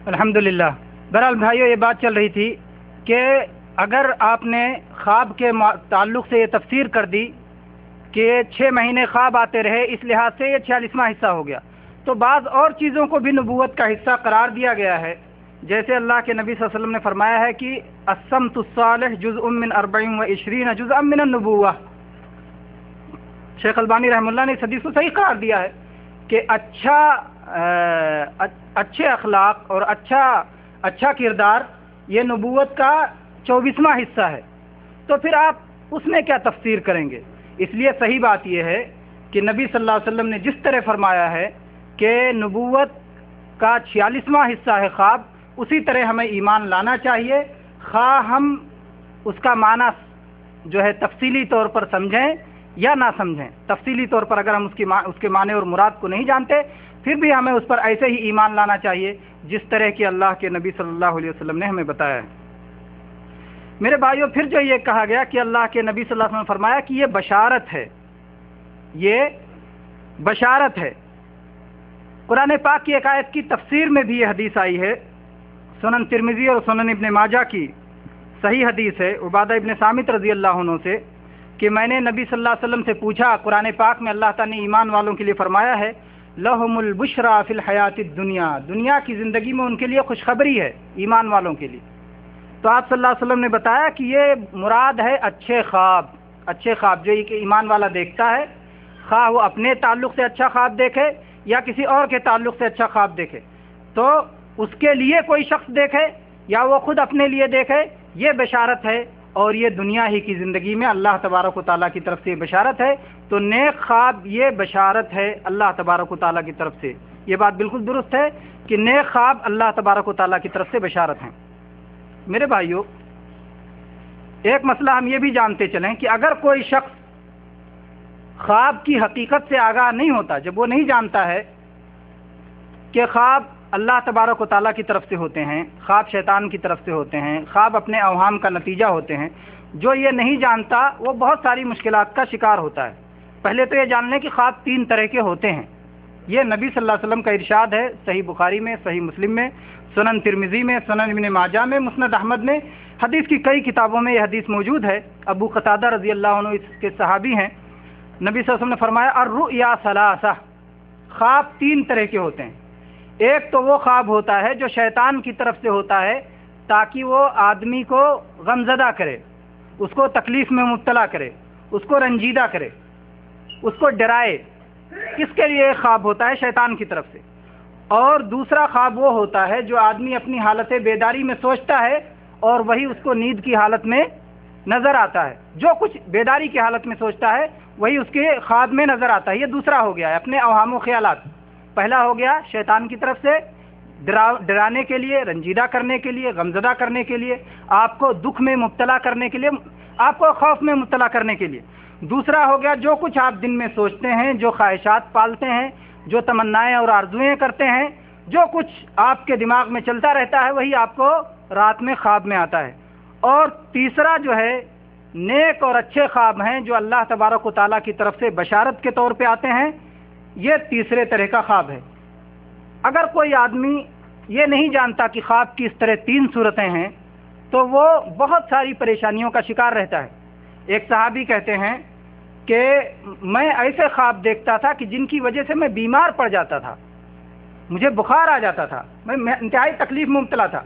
الحمدللہ۔ بہرحال بھائیو، یہ بات چل رہی تھی کہ اگر آپ نے خواب کے تعلق سے یہ تفسیر کر دی کہ 6 مہینے خواب آتے رہے، اس لحاظ سے یہ 46واں حصہ ہو گیا، تو بعض اور چیزوں کو بھی نبوت کا حصہ قرار دیا گیا ہے۔ جیسے اللہ کے نبی صلی اللہ علیہ وسلم نے فرمایا ہے کہ الصمت الصالح جزء من 24 جزءا من النبوہ۔ شیخ البانی رحمہ اللہ نے اس حدیث کو صحیح قرار دیا ہے کہ اچھے اخلاق اور اچھا کردار یہ نبوت کا 24واں حصہ ہے۔ تو پھر آپ اس میں کیا تفسیر کریں گے؟ اس لیے صحیح بات یہ ہے کہ نبی صلی اللہ علیہ وسلم نے جس طرح فرمایا ہے کہ نبوت کا 46واں حصہ ہے خواب، اسی طرح ہمیں ایمان لانا چاہیے، خواہ ہم اس کا معنی جو ہے تفصیلی طور پر سمجھیں یا نہ سمجھیں۔ تفصیلی طور پر اگر ہم اس کے معنی اور مراد کو نہیں جانتے، پھر بھی ہمیں اس پر ایسے ہی ایمان لانا چاہیے جس طرح کہ اللہ کے نبی صلی اللہ علیہ وسلم نے ہمیں بتایا ہے۔ میرے بھائیوں، پھر جو یہ کہا گیا کہ اللہ کے نبی صلی اللہ علیہ وسلم نے فرمایا کہ یہ بشارت ہے، یہ بشارت ہے۔ قرآن پاک کی ایک آیت کی تفسیر میں بھی یہ حدیث آئی ہے، سنن ترمذی اور سنن ابن ماجہ کی صحیح حدیث ہے عبادہ ابن صامت رضی اللہ عنہ سے کہ میں نے نبی صلی اللہ علیہ وسلم سے پوچھا، قرآن پاک میں اللہ تعالیٰ نے ایمان والوں کے لیے فرمایا ہے لہم البشری فی الحیات الدنیا، دنیا کی زندگی میں ان کے لیے خوشخبری ہے ایمان والوں کے لیے۔ تو آپ صلی اللہ علیہ وسلم نے بتایا کہ یہ مراد ہے اچھے خواب جو کہ ایمان والا دیکھتا ہے، خواہ وہ اپنے تعلق سے اچھا خواب دیکھے یا کسی اور کے تعلق سے اچھا خواب دیکھے، تو اس کے لیے کوئی شخص دیکھے یا وہ خود اپنے لیے دیکھے، یہ بشارت ہے، اور یہ دنیا ہی کی زندگی میں اللہ تبارک و تعالیٰ کی طرف سے یہ بشارت ہے۔ تو نیک خواب یہ بشارت ہے اللہ تبارک و تعالیٰ کی طرف سے۔ یہ بات بالکل درست ہے کہ نیک خواب اللہ تبارک و تعالیٰ کی طرف سے بشارت ہیں۔ میرے بھائیو، ایک مسئلہ ہم یہ بھی جانتے چلیں کہ اگر کوئی شخص خواب کی حقیقت سے آگاہ نہیں ہوتا، جب وہ نہیں جانتا ہے کہ خواب اللہ تبارک و تعالیٰ کی طرف سے ہوتے ہیں، خواب شیطان کی طرف سے ہوتے ہیں، خواب اپنے اوہام کا نتیجہ ہوتے ہیں، جو یہ نہیں جانتا وہ بہت ساری مشکلات کا شکار ہوتا ہے۔ پہلے تو یہ جان لیں کہ خواب 3 طرح کے ہوتے ہیں۔ یہ نبی صلی اللہ علیہ وسلم کا ارشاد ہے، صحیح بخاری میں، صحیح مسلم میں، سنن ترمذی میں، سنن ابن ماجہ میں، مسند احمد میں، حدیث کی کئی کتابوں میں یہ حدیث موجود ہے۔ ابو قتادہ رضی اللہ عنہ اس کے صحابی ہیں، نبی صلی اللہ علیہ وسلم نے فرمایا الرؤیا ثلاثہ، خواب 3 طرح کے ہوتے ہیں۔ ایک تو وہ خواب ہوتا ہے جو شیطان کی طرف سے ہوتا ہے تاکہ وہ آدمی کو غمزدہ کرے، اس کو تکلیف میں مبتلا کرے، اس کو رنجیدہ کرے، اس کو ڈرائے، کس کے لیے خواب ہوتا ہے؟ شیطان کی طرف سے۔ اور دوسرا خواب وہ ہوتا ہے جو آدمی اپنی حالت بیداری میں سوچتا ہے اور وہی اس کو نیند کی حالت میں نظر آتا ہے، جو کچھ بیداری کی حالت میں سوچتا ہے وہی اس کے خواب میں نظر آتا ہے۔ یہ دوسرا ہو گیا ہے اپنے اوہام و خیالات۔ پہلا ہو گیا شیطان کی طرف سے ڈرانے کے لیے، رنجیدہ کرنے کے لیے، غمزدہ کرنے کے لیے، آپ کو دکھ میں مبتلا کرنے کے لیے، آپ کو خوف میں مبتلا کرنے کے لیے۔ دوسرا ہو گیا جو کچھ آپ دن میں سوچتے ہیں، جو خواہشات پالتے ہیں، جو تمنائیں اور آرزوئیں کرتے ہیں، جو کچھ آپ کے دماغ میں چلتا رہتا ہے وہی آپ کو رات میں خواب میں آتا ہے۔ اور تیسرا جو ہے نیک اور اچھے خواب ہیں جو اللہ تبارک و تعالیٰ کی طرف سے بشارت کے طور پہ آتے ہیں، یہ تیسرے طرح کا خواب ہے۔ اگر کوئی آدمی یہ نہیں جانتا کہ خواب کی اس طرح 3 صورتیں ہیں تو وہ بہت ساری پریشانیوں کا شکار رہتا ہے۔ ایک صحابی کہتے ہیں کہ میں ایسے خواب دیکھتا تھا کہ جن کی وجہ سے میں بیمار پڑ جاتا تھا، مجھے بخار آ جاتا تھا، میں انتہائی تکلیف میں مبتلا تھا۔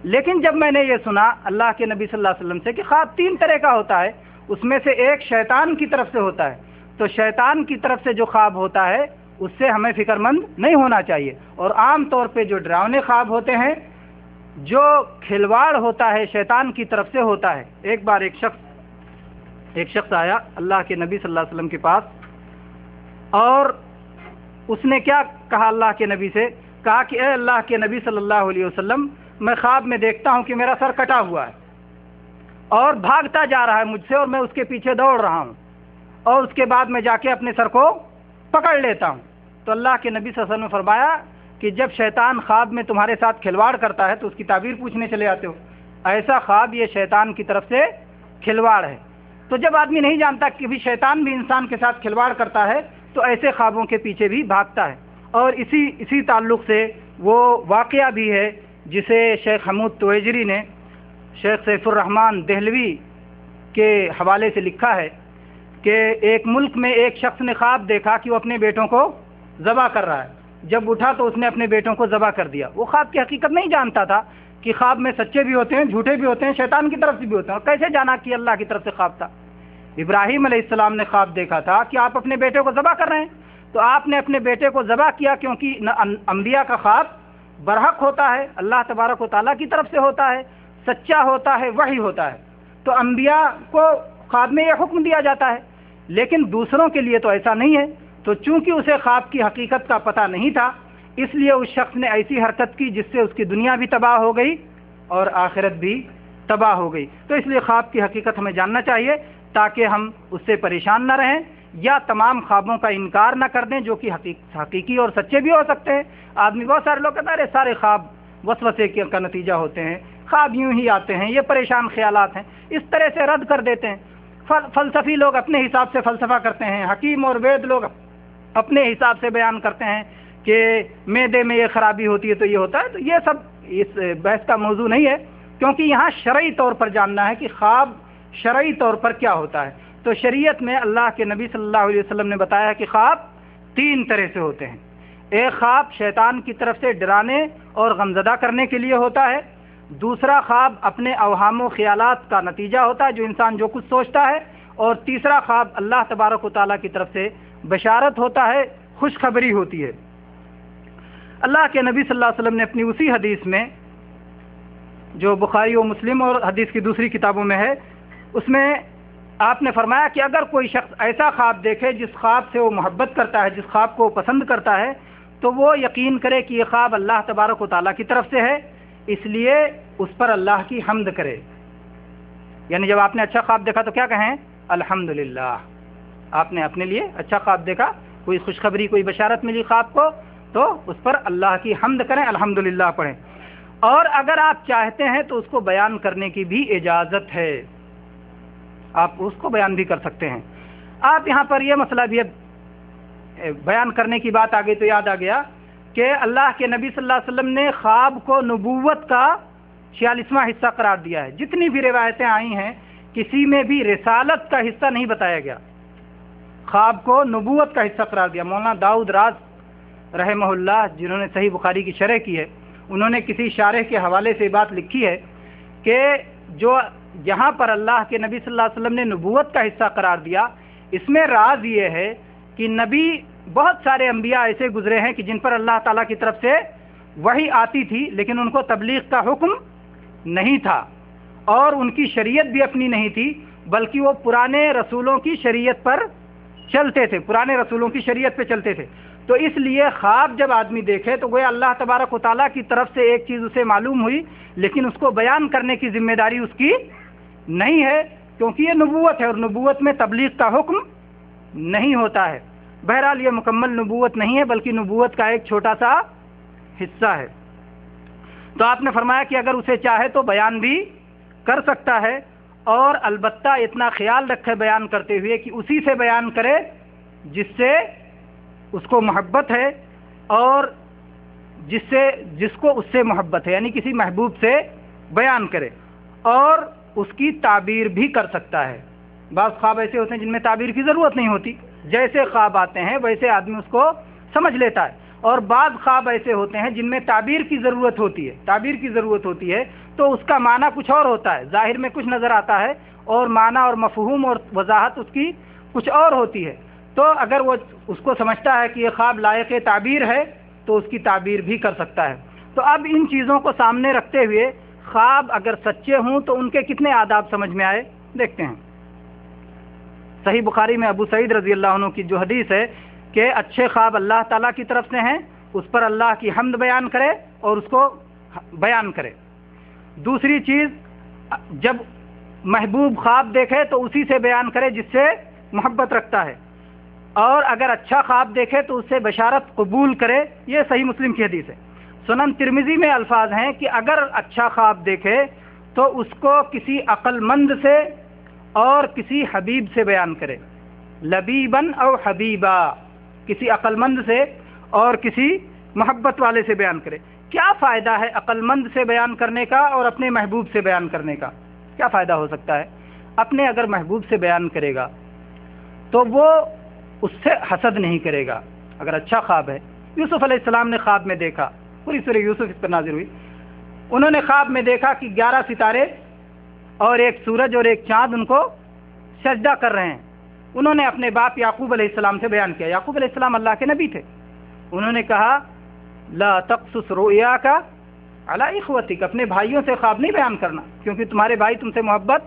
لیکن جب میں نے یہ سنا اللہ کے نبی صلی اللہ علیہ وسلم سے کہ خواب 3 طرح کا ہوتا ہے، اس میں سے ایک شیطان کی طرف سے ہوتا ہے، تو شیطان کی طرف سے جو خواب ہوتا ہے اس سے ہمیں فکر مند نہیں ہونا چاہیے۔ اور عام طور پہ جو ڈراؤنے خواب ہوتے ہیں، جو کھلواڑ ہوتا ہے شیطان کی طرف سے ہوتا ہے۔ ایک بار ایک شخص آیا اللہ کے نبی صلی اللہ علیہ وسلم کے پاس، اور اس نے کیا کہا اللہ کے نبی سے؟ کہا کہ اے اللہ کے نبی صلی اللہ علیہ وسلم، میں خواب میں دیکھتا ہوں کہ میرا سر کٹا ہوا ہے اور بھاگتا جا رہا ہے مجھ سے، اور میں اس کے پیچھے دوڑ رہا ہوں، اور اس کے بعد میں جا کے اپنے سر کو پکڑ لیتا ہوں۔ تو اللہ کے نبی صلی اللہ علیہ وسلم نے فرمایا کہ جب شیطان خواب میں تمہارے ساتھ کھلواڑ کرتا ہے تو اس کی تعبیر پوچھنے چلے آتے ہو، ایسا خواب یہ شیطان کی طرف سے کھلواڑ ہے۔ تو جب آدمی نہیں جانتا کہ بھی شیطان بھی انسان کے ساتھ کھلواڑ کرتا ہے تو ایسے خوابوں کے پیچھے بھی بھاگتا ہے۔ اور اسی تعلق سے وہ واقعہ بھی ہے جسے شیخ حمود تویجری نے شیخ سیف الرحمن دہلوی کے حوالے سے لکھا ہے کہ ایک ملک میں ایک شخص نے خواب دیکھا کہ وہ اپنے بیٹوں کو ذبح کر رہا ہے. جب اٹھا تو اس نے اپنے بیٹوں کو ذبح کر دیا. وہ خواب کی حقیقت نہیں جانتا تھا کہ خواب میں سچے بھی ہوتے ہیں، جھوٹے بھی ہوتے ہیں، شیطان کی طرف سے بھی ہوتے ہیں. اور کیسے جانا کہ اللہ کی طرف سے خواب تھا؟ ابراہیم علیہ السلام نے خواب دیکھا تھا کہ آپ اپنے بیٹے کو ذبح کر رہے ہیں، تو آپ نے اپنے بیٹے کو ذبح کیا، کیونکہ انبیاء کا خواب برحق ہوتا ہے، اللہ تبارک و تعالیٰ کی طرف سے ہوتا ہے، سچا ہوتا ہے، وحی ہوتا ہے. تو انبیاء کو خواب میں یہ حکم دیا جاتا ہے، لیکن دوسروں کے لیے تو ایسا نہیں ہے. تو چونکہ اسے خواب کی حقیقت کا پتہ نہیں تھا، اس لیے اس شخص نے ایسی حرکت کی جس سے اس کی دنیا بھی تباہ ہو گئی اور آخرت بھی تباہ ہو گئی. تو اس لیے خواب کی حقیقت ہمیں جاننا چاہیے تاکہ ہم اس سے پریشان نہ رہیں یا تمام خوابوں کا انکار نہ کر دیں جو کہ حقیقی اور سچے بھی ہو سکتے ہیں. آدمی بہت سارے لوگ کہتے ہیں سارے خواب وسوسے کا نتیجہ ہوتے ہیں، خواب یوں ہی آتے ہیں، یہ پریشان خیالات ہیں، اس طرح سے رد کر دیتے ہیں. فلسفی لوگ اپنے حساب سے فلسفہ کرتے ہیں، حکیم اور وید لوگ اپنے حساب سے بیان کرتے ہیں کہ معدے میں یہ خرابی ہوتی ہے تو یہ ہوتا ہے. تو یہ سب اس بحث کا موضوع نہیں ہے، کیونکہ یہاں شرعی طور پر جاننا ہے کہ خواب شرعی طور پر کیا ہوتا ہے. تو شریعت میں اللہ کے نبی صلی اللہ علیہ وسلم نے بتایا کہ خواب 3 طرح سے ہوتے ہیں. ایک خواب شیطان کی طرف سے ڈرانے اور غمزدہ کرنے کے لیے ہوتا ہے. دوسرا خواب اپنے اوہام و خیالات کا نتیجہ ہوتا ہے، جو انسان جو کچھ سوچتا ہے. اور تیسرا خواب اللہ تبارک و تعالیٰ کی طرف سے بشارت ہوتا ہے، خوشخبری ہوتی ہے. اللہ کے نبی صلی اللہ علیہ وسلم نے اپنی اسی حدیث میں جو بخاری و مسلم اور حدیث کی دوسری کتابوں میں ہے، اس میں آپ نے فرمایا کہ اگر کوئی شخص ایسا خواب دیکھے جس خواب سے وہ محبت کرتا ہے، جس خواب کو وہ پسند کرتا ہے، تو وہ یقین کرے کہ یہ خواب اللہ تبارک و تعالیٰ کی طرف سے ہے، اس لیے اس پر اللہ کی حمد کرے. یعنی جب آپ نے اچھا خواب دیکھا تو کیا کہیں؟ الحمدللہ. آپ نے اپنے لیے اچھا خواب دیکھا، کوئی خوشخبری، کوئی بشارت ملی خواب کو، تو اس پر اللہ کی حمد کریں، الحمدللہ پڑھیں. اور اگر آپ چاہتے ہیں تو اس کو بیان کرنے کی بھی اجازت ہے، آپ اس کو بیان بھی کر سکتے ہیں. آپ یہاں پر یہ مسئلہ بھی بیان کرنے کی بات آ گئی تو یاد آ گیا کہ اللہ کے نبی صلی اللہ علیہ وسلم نے خواب کو نبوت کا 46واں حصہ قرار دیا ہے. جتنی بھی روایتیں آئی ہیں کسی میں بھی رسالت کا حصہ نہیں بتایا گیا، خواب کو نبوت کا حصہ قرار دیا. مولانا داؤد راز رحمہ اللہ جنہوں نے صحیح بخاری کی شرح کی ہے، انہوں نے کسی شارح کے حوالے سے بات لکھی ہے کہ جو یہاں پر اللہ کے نبی صلی اللہ علیہ وسلم نے نبوت کا حصہ قرار دیا، اس میں راز یہ ہے کہ نبی بہت سارے انبیاء ایسے گزرے ہیں کہ جن پر اللہ تعالیٰ کی طرف سے وحی آتی تھی لیکن ان کو تبلیغ کا حکم نہیں تھا اور ان کی شریعت بھی اپنی نہیں تھی، بلکہ وہ پرانے رسولوں کی شریعت پر چلتے تھے، پرانے رسولوں کی شریعت پہ چلتے تھے. تو اس لیے خواب جب آدمی دیکھے تو گویا اللہ تبارک و تعالیٰ کی طرف سے ایک چیز اسے معلوم ہوئی، لیکن اس کو بیان کرنے کی ذمہ داری اس کی نہیں ہے، کیونکہ یہ نبوت ہے اور نبوت میں تبلیغ کا حکم نہیں ہوتا ہے. بہرحال یہ مکمل نبوت نہیں ہے بلکہ نبوت کا ایک چھوٹا سا حصہ ہے. تو آپ نے فرمایا کہ اگر اسے چاہے تو بیان بھی کر سکتا ہے، اور البتہ اتنا خیال رکھے بیان کرتے ہوئے کہ اسی سے بیان کرے جس سے اس کو محبت ہے اور جس کو اس سے محبت ہے، یعنی کسی محبوب سے بیان کرے. اور اس کی تعبیر بھی کر سکتا ہے. بعض خواب ایسے ہوتے ہیں جن میں تعبیر کی ضرورت نہیں ہوتی، جیسے خواب آتے ہیں ویسے آدمی اس کو سمجھ لیتا ہے. اور بعض خواب ایسے ہوتے ہیں جن میں تعبیر کی ضرورت ہوتی ہے، تعبیر کی ضرورت ہوتی ہے تو اس کا معنی کچھ اور ہوتا ہے، ظاہر میں کچھ نظر آتا ہے اور معنی اور مفہوم اور وضاحت اس کی کچھ اور ہوتی ہے. تو اگر وہ اس کو سمجھتا ہے کہ یہ خواب لائق تعبیر ہے تو اس کی تعبیر بھی کر سکتا ہے. تو اب ان چیزوں کو سامنے رکھتے ہوئے خواب اگر سچے ہوں تو ان کے کتنے آداب سمجھ میں آئے دیکھتے ہیں. صحیح بخاری میں ابو سعید رضی اللہ عنہ کی جو حدیث ہے کہ اچھے خواب اللہ تعالیٰ کی طرف سے ہیں، اس پر اللہ کی حمد بیان کرے اور اس کو بیان کرے. دوسری چیز، جب محبوب خواب دیکھے تو اسی سے بیان کرے جس سے محبت رکھتا ہے، اور اگر اچھا خواب دیکھے تو اس سے بشارت قبول کرے. یہ صحیح مسلم کی حدیث ہے. سنن ترمذی میں الفاظ ہیں کہ اگر اچھا خواب دیکھے تو اس کو کسی عقل مند سے اور کسی حبیب سے بیان کرے. لبیبن او حبیبا، کسی عقل مند سے اور کسی محبت والے سے بیان کرے. کیا فائدہ ہے عقل مند سے بیان کرنے کا اور اپنے محبوب سے بیان کرنے کا؟ کیا فائدہ ہو سکتا ہے؟ اپنے اگر محبوب سے بیان کرے گا تو وہ اس سے حسد نہیں کرے گا اگر اچھا خواب ہے۔ یوسف علیہ السلام نے خواب میں دیکھا، پوری سورہ یوسف اس پر نازل ہوئی، انہوں نے خواب میں دیکھا کہ 11 ستارے اور ایک سورج اور ایک چاند ان کو سجدہ کر رہے ہیں۔ انہوں نے اپنے باپ یعقوب علیہ السلام سے بیان کیا۔ یعقوب علیہ السلام اللہ کے نبی تھے۔ انہوں نے کہا لا تقصص رؤیاک علی اخوتک، اپنے بھائیوں سے خواب نہیں بیان کرنا کیونکہ تمہارے بھائی تم سے محبت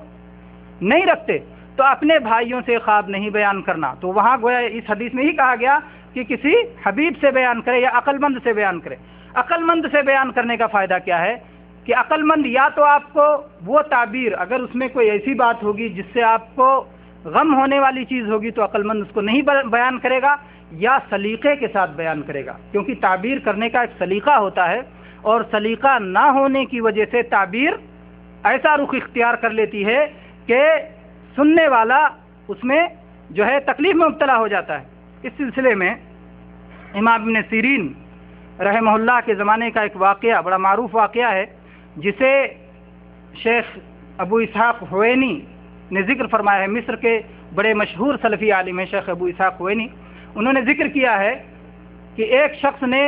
نہیں رکھتے، تو اپنے بھائیوں سے خواب نہیں بیان کرنا۔ تو وہاں گویا اس حدیث میں ہی کہا گیا کہ کسی حبیب سے بیان کرے یا عقل مند سے بیان کرے۔ عقل مند سے بیان کرنے کا فائدہ کیا ہے کہ عقل مند یا تو آپ کو وہ تعبیر، اگر اس میں کوئی ایسی بات ہوگی جس سے آپ کو غم ہونے والی چیز ہوگی تو عقل مند اس کو نہیں بیان کرے گا، یا سلیقے کے ساتھ بیان کرے گا، کیونکہ تعبیر کرنے کا ایک سلیقہ ہوتا ہے، اور سلیقہ نہ ہونے کی وجہ سے تعبیر ایسا رخ اختیار کر لیتی ہے کہ سننے والا اس میں جو ہے تکلیف میں مبتلا ہو جاتا ہے۔ اس سلسلے میں امام ابن سیرین رحمہ اللہ کے زمانے کا ایک واقعہ، بڑا معروف واقعہ ہے، جسے شیخ ابو اسحاق حوینی نے ذکر فرمایا ہے۔ مصر کے بڑے مشہور سلفی عالم ہیں شیخ ابو اسحاق حوینی، انہوں نے ذکر کیا ہے کہ ایک شخص نے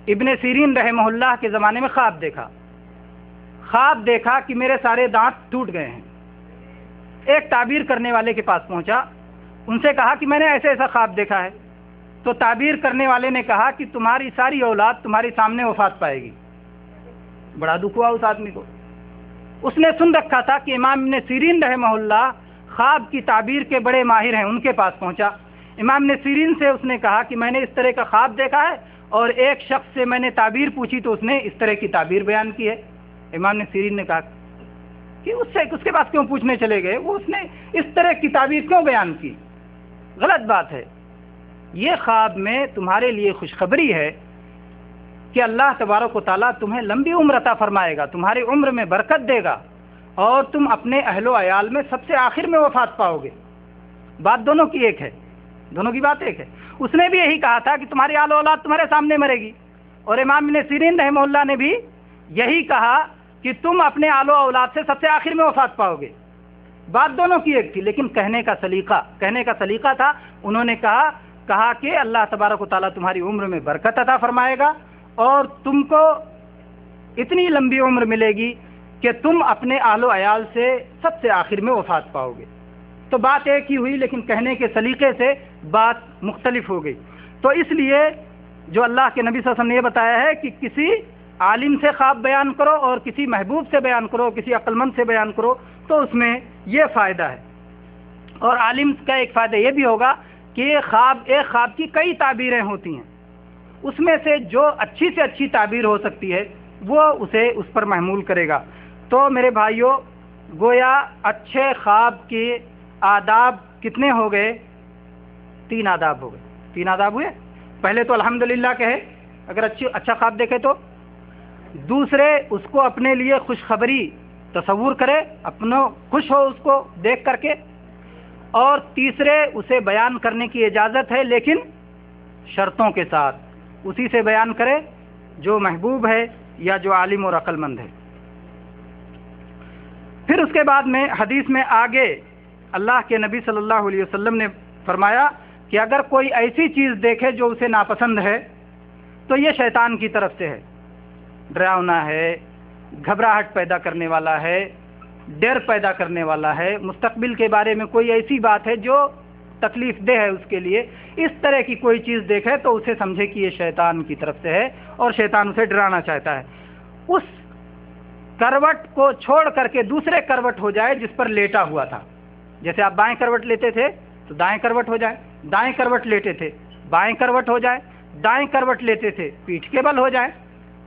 ابن سیرین رحمہ اللہ کے زمانے میں خواب دیکھا کہ میرے سارے دانت ٹوٹ گئے ہیں۔ ایک تعبیر کرنے والے کے پاس پہنچا، ان سے کہا کہ میں نے ایسے ایسا خواب دیکھا ہے۔ تو تعبیر کرنے والے نے کہا کہ تمہاری ساری اولاد تمہارے سامنے وفات پائے گی۔ بڑا دکھ ہوا اس آدمی کو۔ اس نے سن رکھا تھا کہ امام ابن سیرین رحمہ اللہ خواب کی تعبیر کے بڑے ماہر ہیں، ان کے پاس پہنچا۔ امام ابن سیرین سے اس نے کہا کہ میں نے اس طرح کا خواب دیکھا ہے اور ایک شخص سے میں نے تعبیر پوچھی تو اس نے اس طرح کی تعبیر بیان کی ہے۔ امام ابن سیرین نے کہا کہ اس کے پاس کیوں پوچھنے چلے گئے، وہ اس نے اس طرح کی تعبیر کیوں بیان کی؟ غلط بات ہے۔ یہ خواب میں تمہارے لیے خوشخبری ہے کہ اللہ تبارک و تعالیٰ تمہیں لمبی عمر عطا فرمائے گا، تمہاری عمر میں برکت دے گا، اور تم اپنے اہل و عیال میں سب سے آخر میں وفات پاؤ گے۔ بات دونوں کی ایک ہے، دونوں کی بات ایک ہے۔ اس نے بھی یہی کہا تھا کہ تمہاری آل و اولاد تمہارے سامنے مرے گی، اور امام ابن سیرین رحمہ اللہ نے بھی یہی کہا کہ تم اپنے آل و اولاد سے سب سے آخر میں وفات پاؤ گے۔ بات دونوں کی ایک تھی، لیکن کہنے کا سلیقہ تھا۔ انہوں نے کہا کہ اللہ تبارک و تعالیٰ تمہاری عمر میں برکت عطا فرمائے گا اور تم کو اتنی لمبی عمر ملے گی کہ تم اپنے اہل و عیال سے سب سے آخر میں وفات پاؤ گے۔ تو بات ایک ہی ہوئی، لیکن کہنے کے سلیقے سے بات مختلف ہو گئی۔ تو اس لیے جو اللہ کے نبی صلی اللہ علیہ وسلم نے یہ بتایا ہے کہ کسی عالم سے خواب بیان کرو اور کسی محبوب سے بیان کرو، کسی عقل مند سے بیان کرو، تو اس میں یہ فائدہ ہے۔ اور عالم کا ایک فائدہ یہ بھی ہوگا کہ ایک خواب کی کئی تعبیریں ہوتی ہیں، اس میں سے جو اچھی سے اچھی تعبیر ہو سکتی ہے وہ اسے اس پر محمول کرے گا۔ تو میرے بھائیوں، گویا اچھے خواب کے آداب کتنے ہو گئے؟ 3 آداب ہو گئے۔ 3 آداب ہوئے۔ پہلے تو الحمدللہ کہے اگر اچھا خواب دیکھے تو، دوسرے اس کو اپنے لیے خوشخبری تصور کرے، اپنا خوش ہو اس کو دیکھ کر کے، اور تیسرے اسے بیان کرنے کی اجازت ہے لیکن شرطوں کے ساتھ، اسی سے بیان کرے جو محبوب ہے یا جو عالم اور عقل مند ہے۔ پھر اس کے بعد میں حدیث میں آگے اللہ کے نبی صلی اللہ علیہ وسلم نے فرمایا کہ اگر کوئی ایسی چیز دیکھے جو اسے ناپسند ہے تو یہ شیطان کی طرف سے ہے، ڈراؤنا ہے، گھبراہٹ پیدا کرنے والا ہے، ڈر پیدا کرنے والا ہے، مستقبل کے بارے میں کوئی ایسی بات ہے جو تکلیف دہ ہے اس کے لیے، اس طرح کی کوئی چیز دیکھے تو اسے سمجھے کہ یہ شیطان کی طرف سے ہے اور شیطان اسے ڈرانا چاہتا ہے۔ اس کروٹ کو چھوڑ کر کے دوسرے کروٹ ہو جائے جس پر لیٹا ہوا تھا، جیسے آپ بائیں کروٹ لیتے تھے تو دائیں کروٹ ہو جائے، دائیں کروٹ لیتے تھے بائیں کروٹ ہو جائے، دائیں کروٹ لیتے تھے پیٹھ کے بل ہو جائے،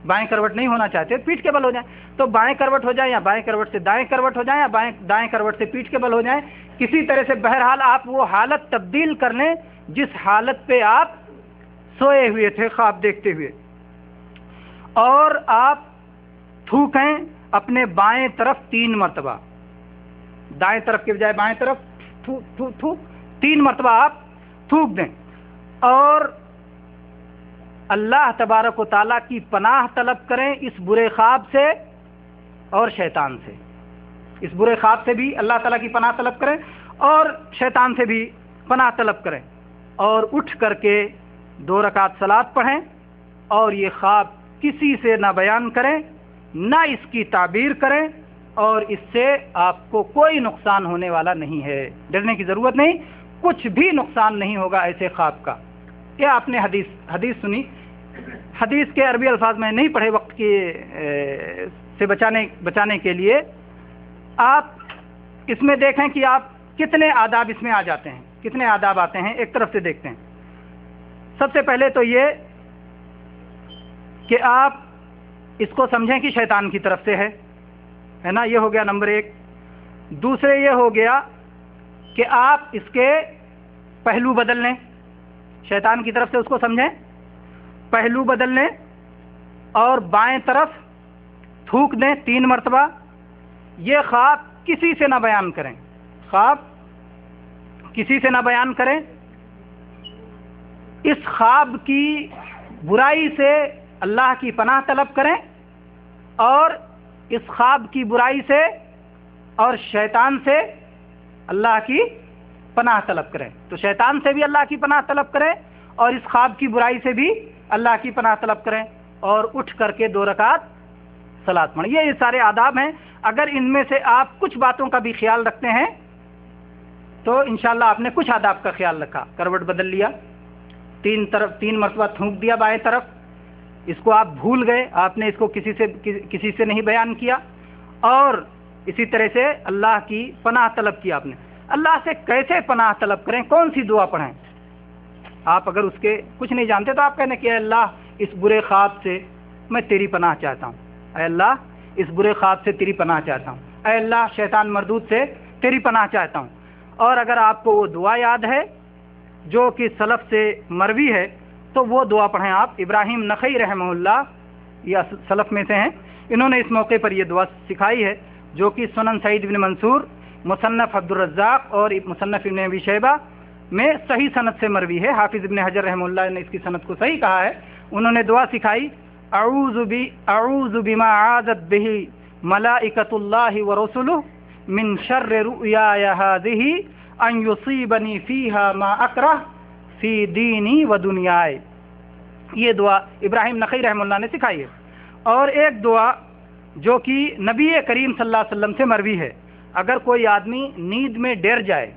بائیں کروٹ نہیں ہونا چاہتے پیٹھ کے بل ہو جائیں، تو بائیں کروٹ ہو جائے یا بائیں کروٹ سے دائیں کروٹ ہو جائیں یا دائیں کروٹ سے پیٹھ کے بل ہو جائیں، کسی طرح سے بہرحال آپ وہ حالت تبدیل کر لیں جس حالت پہ آپ سوئے ہوئے تھے خواب دیکھتے ہوئے، اور آپ تھوکیں اپنے بائیں طرف 3 مرتبہ، دائیں طرف کے بجائے بائیں طرف تھوک 3 مرتبہ آپ تھوک دیں، اور اللہ تبارک و تعالیٰ کی پناہ طلب کریں اس برے خواب سے اور شیطان سے. اس برے خواب سے بھی اللہ تعالیٰ کی پناہ طلب کریں اور شیطان سے بھی پناہ طلب کریں, اور اٹھ کر کے 2 رکعت صلاۃ پڑھیں, اور یہ خواب کسی سے نہ بیان کریں, نہ اس کی تعبیر کریں, اور اس سے آپ کو کوئی نقصان ہونے والا نہیں ہے. ڈرنے کی ضرورت نہیں, کچھ بھی نقصان نہیں ہوگا ایسے خواب کا. یہ آپ نے حدیث سنی. حدیث کے عربی الفاظ میں نہیں پڑھے وقت کی سے بچانے کے لیے. آپ اس میں دیکھیں کہ آپ کتنے آداب اس میں آ جاتے ہیں, کتنے آداب آتے ہیں. ایک طرف سے دیکھتے ہیں. سب سے پہلے تو یہ کہ آپ اس کو سمجھیں کہ شیطان کی طرف سے ہے نا, یہ ہو گیا نمبر 1. دوسرے یہ ہو گیا کہ آپ اس کے پہلو بدل لیں, شیطان کی طرف سے اس کو سمجھیں, پہلو بدل لیں, اور بائیں طرف تھوک دیں 3 مرتبہ. یہ خواب کسی سے نہ بیان کریں, خواب کسی سے نہ بیان کریں. اس خواب کی برائی سے اللہ کی پناہ طلب کریں, اور اس خواب کی برائی سے اور شیطان سے اللہ کی پناہ طلب کریں. تو شیطان سے بھی اللہ کی پناہ طلب کریں, اور اس خواب کی برائی سے بھی اللہ کی پناہ طلب کریں, اور اٹھ کر کے 2 رکعت صلاۃ پڑھیں. یہ سارے آداب ہیں. اگر ان میں سے آپ کچھ باتوں کا بھی خیال رکھتے ہیں تو انشاءاللہ آپ نے کچھ آداب کا خیال رکھا. کروٹ بدل لیا, 3 مرتبہ تھونک دیا بائیں طرف, اس کو آپ بھول گئے, آپ نے اس کو کسی سے نہیں بیان کیا, اور اسی طرح سے اللہ کی پناہ طلب کی. آپ نے اللہ سے کیسے پناہ طلب کریں, کون سی دعا پڑھیں. آپ اگر اس کے کچھ نہیں جانتے تو آپ کہنے کہ اے اللہ اس برے خواب سے میں تیری پناہ چاہتا ہوں, اے اللہ اس برے خواب سے تیری پناہ چاہتا ہوں, اے اللہ شیطان مردود سے تیری پناہ چاہتا ہوں. اور اگر آپ کو وہ دعا یاد ہے جو کہ سلف سے مروی ہے تو وہ دعا پڑھیں آپ. ابراہیم نخعی رحمہ اللہ یہ سلف میں سے ہیں, انہوں نے اس موقع پر یہ دعا سکھائی ہے جو کہ سنن سعید بن منصور, مصنف عبد الرزاق اور مصنف ابن ابی شیبہ میں صحیح سند سے مروی ہے. حافظ ابن حجر رحمہ اللہ نے اس کی سند کو صحیح کہا ہے. انہوں نے دعا سکھائی, اعوذ بما عاذت به ملائکۃ اللہ ورسلہ من شر رؤیای هذه ان یصیبنی فیها ما اکرہ فی دینی و دنیائے. یہ دعا ابراہیم نخعی رحمہ اللہ نے سکھائی ہے. اور ایک دعا جو کہ نبی کریم صلی اللہ علیہ وسلم سے مروی ہے, اگر کوئی آدمی نیند میں ڈر جائے,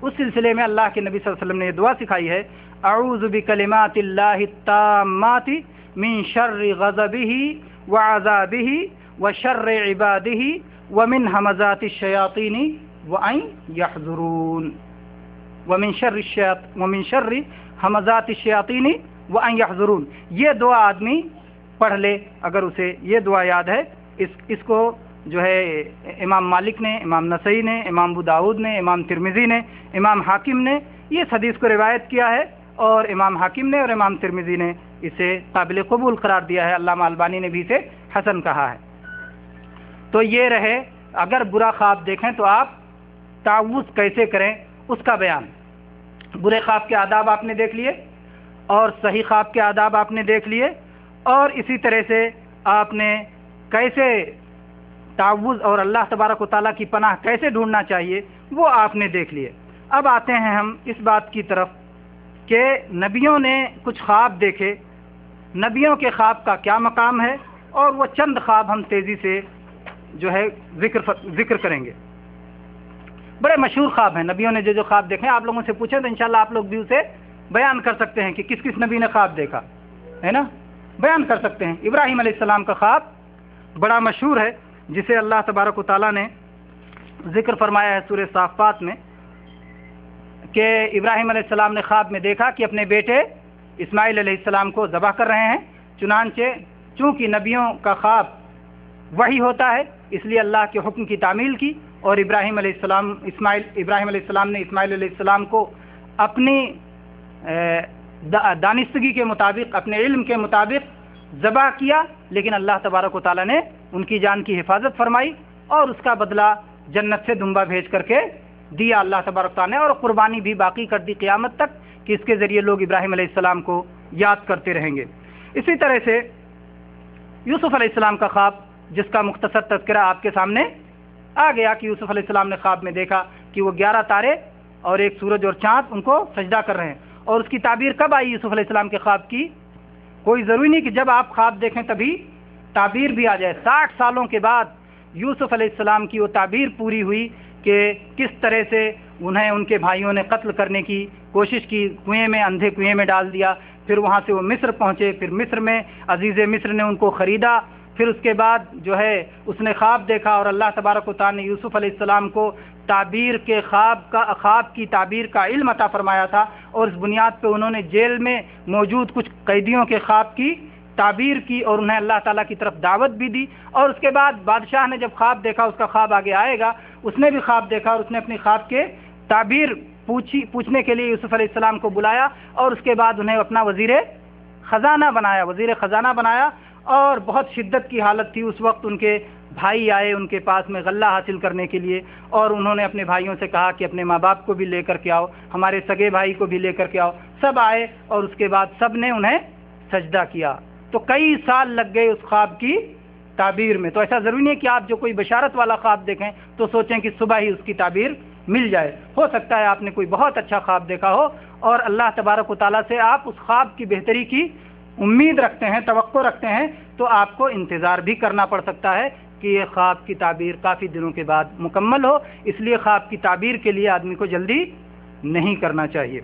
اس سلسلے میں اللہ کے نبی صلی اللہ علیہ وسلم نے یہ دعا سکھائی ہے, اعوذ بکلمات اللہ التامات من شر غضبہ وعذابہ وشر عبادہ ومن همزات الشیاطین وان یحضرون. ومن شر همزات الشیاطین وان یحضرون. یہ دعا آدمی پڑھ لے اگر اسے یہ دعا یاد ہے. اس کو جو ہے امام مالک نے, امام نسائی نے, امام ابو داؤد نے, امام ترمذی نے, امام حاکم نے یہ حدیث کو روایت کیا ہے, اور امام حاکم نے اور امام ترمذی نے اسے قابل قبول قرار دیا ہے. علامہ البانی نے بھی اسے حسن کہا ہے. تو یہ رہے, اگر برا خواب دیکھیں تو آپ تعوذ کیسے کریں اس کا بیان. برے خواب کے آداب آپ نے دیکھ لیے, اور صحیح خواب کے آداب آپ نے دیکھ لیے, اور اسی طرح سے آپ نے کیسے تعوذ اور اللہ تبارک و تعالیٰ کی پناہ کیسے ڈھونڈنا چاہیے وہ آپ نے دیکھ لیے. اب آتے ہیں ہم اس بات کی طرف کہ نبیوں نے کچھ خواب دیکھے, نبیوں کے خواب کا کیا مقام ہے, اور وہ چند خواب ہم تیزی سے جو ہے ذکر کریں گے. بڑے مشہور خواب ہیں نبیوں نے جو خواب دیکھے. آپ لوگوں سے پوچھیں تو انشاءاللہ آپ لوگ بھی اسے بیان کر سکتے ہیں کہ کس کس نبی نے خواب دیکھا ہے نا, بیان کر سکتے ہیں. ابراہیم علیہ السلام کا خواب بڑا مشہور ہے جسے اللہ تبارک و تعالیٰ نے ذکر فرمایا ہے سورہ صافات میں کہ ابراہیم علیہ السلام نے خواب میں دیکھا کہ اپنے بیٹے اسماعیل علیہ السلام کو ذبح کر رہے ہیں. چنانچہ چونکہ نبیوں کا خواب وحی ہوتا ہے اس لیے اللہ کے حکم کی تعمیل کی, اور ابراہیم علیہ السلام نے اسماعیل علیہ السلام کو اپنی دانستگی کے مطابق, اپنے علم کے مطابق ذبح کیا, لیکن اللہ تبارک و تعالیٰ نے ان کی جان کی حفاظت فرمائی اور اس کا بدلہ جنت سے دمبا بھیج کر کے دیا اللہ تبارک و تعالیٰ نے, اور قربانی بھی باقی کر دی قیامت تک کہ اس کے ذریعے لوگ ابراہیم علیہ السلام کو یاد کرتے رہیں گے۔ اسی طرح سے یوسف علیہ السلام کا خواب، جس کا مختصر تذکرہ آپ کے سامنے آ گیا کہ یوسف علیہ السلام نے خواب میں دیکھا کہ وہ 11 تارے اور ایک سورج اور چاند ان کو سجدہ کر رہے ہیں۔ اور اس کی تعبیر کب آئی یوسف علیہ السلام کے خواب کی؟ کوئی ضروری نہیں کہ جب آپ خواب دیکھیں تبھی تعبیر بھی آ جائے۔ 60 سالوں کے بعد یوسف علیہ السلام کی وہ تعبیر پوری ہوئی کہ کس طرح سے انہیں ان کے بھائیوں نے قتل کرنے کی کوشش کی، کنویں میں، اندھے کنویں میں ڈال دیا، پھر وہاں سے وہ مصر پہنچے، پھر مصر میں عزیز مصر نے ان کو خریدا، پھر اس کے بعد جو ہے اس نے خواب دیکھا اور اللہ تبارک و تعالی نے یوسف علیہ السلام کو تعبیر کے خواب کی تعبیر کا علم عطا فرمایا تھا، اور اس بنیاد پہ انہوں نے جیل میں موجود کچھ قیدیوں کے خواب کی تعبیر کی اور انہیں اللہ تعالیٰ کی طرف دعوت بھی دی۔ اور اس کے بعد بادشاہ نے جب خواب دیکھا، اس کا خواب آگے آئے گا، اس نے بھی خواب دیکھا اور اس نے اپنی خواب کے تعبیر پوچھنے کے لیے یوسف علیہ السلام کو بلایا، اور اس کے بعد انہیں اپنا وزیر خزانہ بنایا اور بہت شدت کی حالت تھی اس وقت۔ ان کے بھائی آئے ان کے پاس میں غلہ حاصل کرنے کے لیے، اور انہوں نے اپنے بھائیوں سے کہا کہ اپنے ماں باپ کو بھی لے کر کے آؤ، ہمارے سگے بھائی کو بھی لے کر کے آؤ۔ سب آئے اور اس کے بعد سب نے انہیں سجدہ کیا۔ تو کئی سال لگ گئے اس خواب کی تعبیر میں۔ تو ایسا ضروری نہیں کہ آپ جو کوئی بشارت والا خواب دیکھیں تو سوچیں کہ صبح ہی اس کی تعبیر مل جائے۔ ہو سکتا ہے آپ نے کوئی بہت اچھا خواب دیکھا ہو اور اللہ تبارک و تعالیٰ سے آپ اس خواب کی بہتری کی امید رکھتے ہیں، توقع رکھتے ہیں، تو آپ کو انتظار بھی کرنا پڑ سکتا ہے کہ یہ خواب کی تعبیر کافی دنوں کے بعد مکمل ہو۔ اس لیے خواب کی تعبیر کے لیے آدمی کو جلدی نہیں کرنا چاہیے۔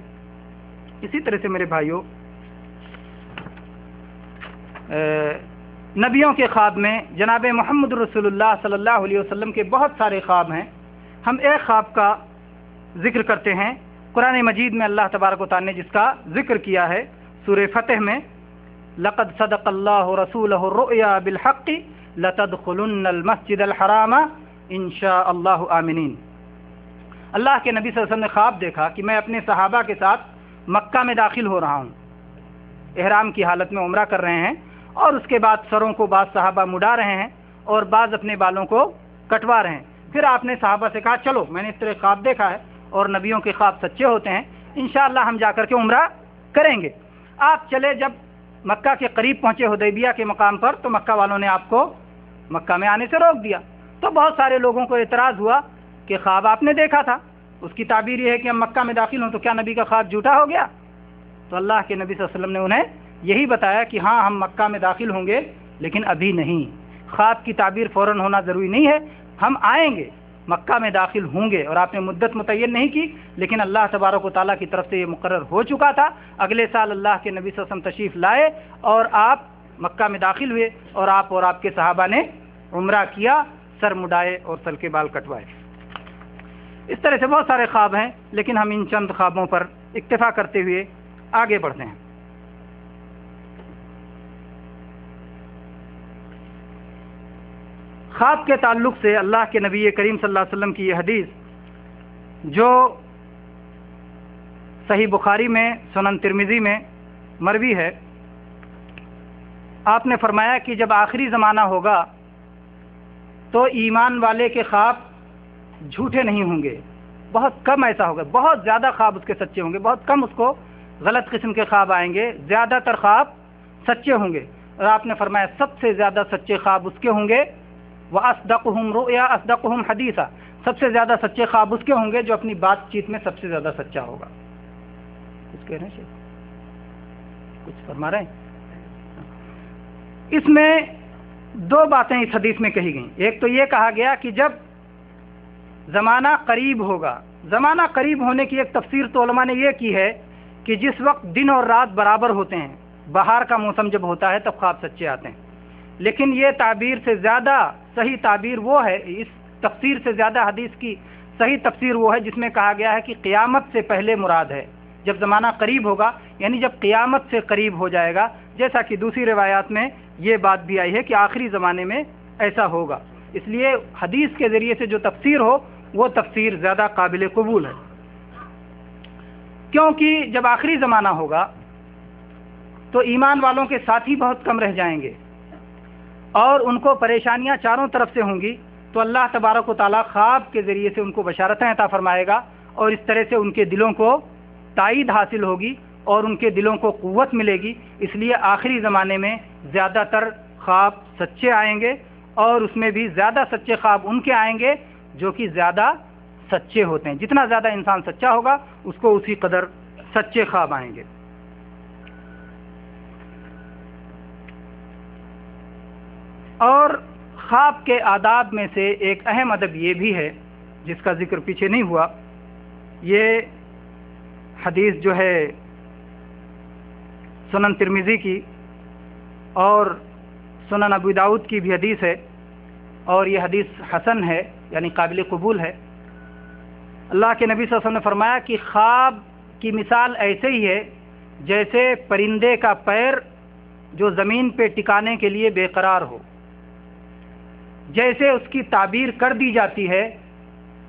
اسی طرح سے میرے بھائیوں، نبیوں کے خواب میں جناب محمد رسول اللہ صلی اللہ علیہ وسلم کے بہت سارے خواب ہیں۔ ہم ایک خواب کا ذکر کرتے ہیں۔ قرآن مجید میں اللہ تبارک و تعالی نے جس کا ذکر کیا ہے سورہ فتح میں، لقد صدق اللہ رسولہ الرؤیا بالحق لتدخلن المسجد الحرام ان شاء اللہ آمنین۔ اللہ کے نبی صلی اللہ علیہ وسلم نے خواب دیکھا کہ میں اپنے صحابہ کے ساتھ مکہ میں داخل ہو رہا ہوں، احرام کی حالت میں عمرہ کر رہے ہیں، اور اس کے بعد سروں کو بعض صحابہ مڈا رہے ہیں اور بعض اپنے بالوں کو کٹوا رہے ہیں۔ پھر آپ نے صحابہ سے کہا چلو میں نے اس طرح خواب دیکھا ہے اور نبیوں کے خواب سچے ہوتے ہیں، انشاءاللہ ہم جا کر کے عمرہ کریں گے۔ آپ چلے، جب مکہ کے قریب پہنچے حدیبیہ کے مقام پر تو مکہ والوں نے آپ کو مکہ میں آنے سے روک دیا۔ تو بہت سارے لوگوں کو اعتراض ہوا کہ خواب آپ نے دیکھا تھا، اس کی تعبیر یہ ہے کہ ہم مکہ میں داخل ہوں، تو کیا نبی کا خواب جھوٹا ہو گیا؟ تو اللہ کے نبی صلی اللہ علیہ وسلم نے انہیں یہی بتایا کہ ہاں ہم مکہ میں داخل ہوں گے لیکن ابھی نہیں، خواب کی تعبیر فوراً ہونا ضروری نہیں ہے، ہم آئیں گے، مکہ میں داخل ہوں گے۔ اور آپ نے مدت متعین نہیں کی، لیکن اللہ تبارک و تعالیٰ کی طرف سے یہ مقرر ہو چکا تھا۔ اگلے سال اللہ کے نبی صلی اللہ علیہ وسلم تشریف لائے اور آپ مکہ میں داخل ہوئے، اور آپ کے صحابہ نے عمرہ کیا، سر مڈائے اور سل کے بال کٹوائے۔ اس طرح سے بہت سارے خواب ہیں، لیکن ہم ان چند خوابوں پر اکتفا کرتے ہوئے آگے بڑھتے ہیں۔ خواب کے تعلق سے اللہ کے نبی کریم صلی اللہ علیہ وسلم کی یہ حدیث جو صحیح بخاری میں، سنن ترمذی میں مروی ہے، آپ نے فرمایا کہ جب آخری زمانہ ہوگا تو ایمان والے کے خواب جھوٹے نہیں ہوں گے، بہت کم ایسا ہوگا، بہت زیادہ خواب اس کے سچے ہوں گے، بہت کم اس کو غلط قسم کے خواب آئیں گے، زیادہ تر خواب سچے ہوں گے۔ اور آپ نے فرمایا سب سے زیادہ سچے خواب اس کے ہوں گے، وَأَصْدَقُهُمْ رُؤْيَا أَصْدَقُهُمْ حَدِيثًا، سب سے زیادہ سچے خواب اس کے ہوں گے جو اپنی بات چیت میں سب سے زیادہ سچا ہوگا۔ کچھ کہہ رہے ہیں شیخ؟ کچھ فرما رہے ہیں؟ اس میں دو باتیں اس حدیث میں کہی گئیں۔ ایک تو یہ کہا گیا کہ جب زمانہ قریب ہوگا، زمانہ قریب ہونے کی ایک تفسیر تو علماء نے یہ کی ہے کہ جس وقت دن اور رات برابر ہوتے ہیں، بہار کا موسم جب ہوتا ہے تب خواب سچے آتے ہیں۔ لیکن یہ تعبیر سے زیادہ صحیح تعبیر وہ ہے، اس تفسیر سے زیادہ حدیث کی صحیح تفسیر وہ ہے جس میں کہا گیا ہے کہ قیامت سے پہلے مراد ہے، جب زمانہ قریب ہوگا، یعنی جب قیامت سے قریب ہو جائے گا، جیسا کہ دوسری روایات میں یہ بات بھی آئی ہے کہ آخری زمانے میں ایسا ہوگا۔ اس لیے حدیث کے ذریعے سے جو تفسیر ہو وہ تفسیر زیادہ قابل قبول ہے، کیونکہ جب آخری زمانہ ہوگا تو ایمان والوں کے ساتھی بہت کم رہ جائیں گے اور ان کو پریشانیاں چاروں طرف سے ہوں گی، تو اللہ تبارک و تعالیٰ خواب کے ذریعے سے ان کو بشارتیں عطا فرمائے گا، اور اس طرح سے ان کے دلوں کو تائید حاصل ہوگی اور ان کے دلوں کو قوت ملے گی. اس لیے آخری زمانے میں زیادہ تر خواب سچے آئیں گے، اور اس میں بھی زیادہ سچے خواب ان کے آئیں گے جو کہ زیادہ سچے ہوتے ہیں. جتنا زیادہ انسان سچا ہوگا اس کو اسی قدر سچے خواب آئیں گے. اور خواب کے آداب میں سے ایک اہم ادب یہ بھی ہے جس کا ذکر پیچھے نہیں ہوا. یہ حدیث جو ہے سنن ترمذی کی اور سنن ابو داؤد کی بھی حدیث ہے، اور یہ حدیث حسن ہے یعنی قابل قبول ہے. اللہ کے نبی صلی اللہ علیہ وسلم نے فرمایا کہ خواب کی مثال ایسے ہی ہے جیسے پرندے کا پیر جو زمین پہ ٹکانے کے لیے بے قرار ہو. جیسے اس کی تعبیر کر دی جاتی ہے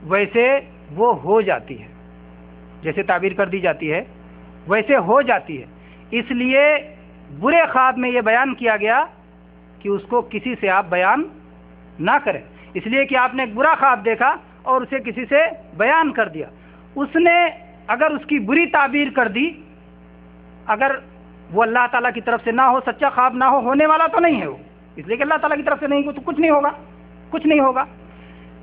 ویسے وہ ہو جاتی ہے. جیسے تعبیر کر دی جاتی ہے ویسے ہو جاتی ہے. اس لیے برے خواب میں یہ بیان کیا گیا کہ اس کو کسی سے آپ بیان نہ کریں، اس لیے کہ آپ نے ایک برا خواب دیکھا اور اسے کسی سے بیان کر دیا. اس نے اگر اس کی بری تعبیر کر دی، اگر وہ اللہ تعالیٰ کی طرف سے نہ ہو، سچا خواب نہ ہو، ہونے والا تو نہیں ہے وہ، اس لیے کہ اللہ تعالیٰ کی طرف سے نہیں ہو تو کچھ نہیں ہوگا، کچھ نہیں ہوگا.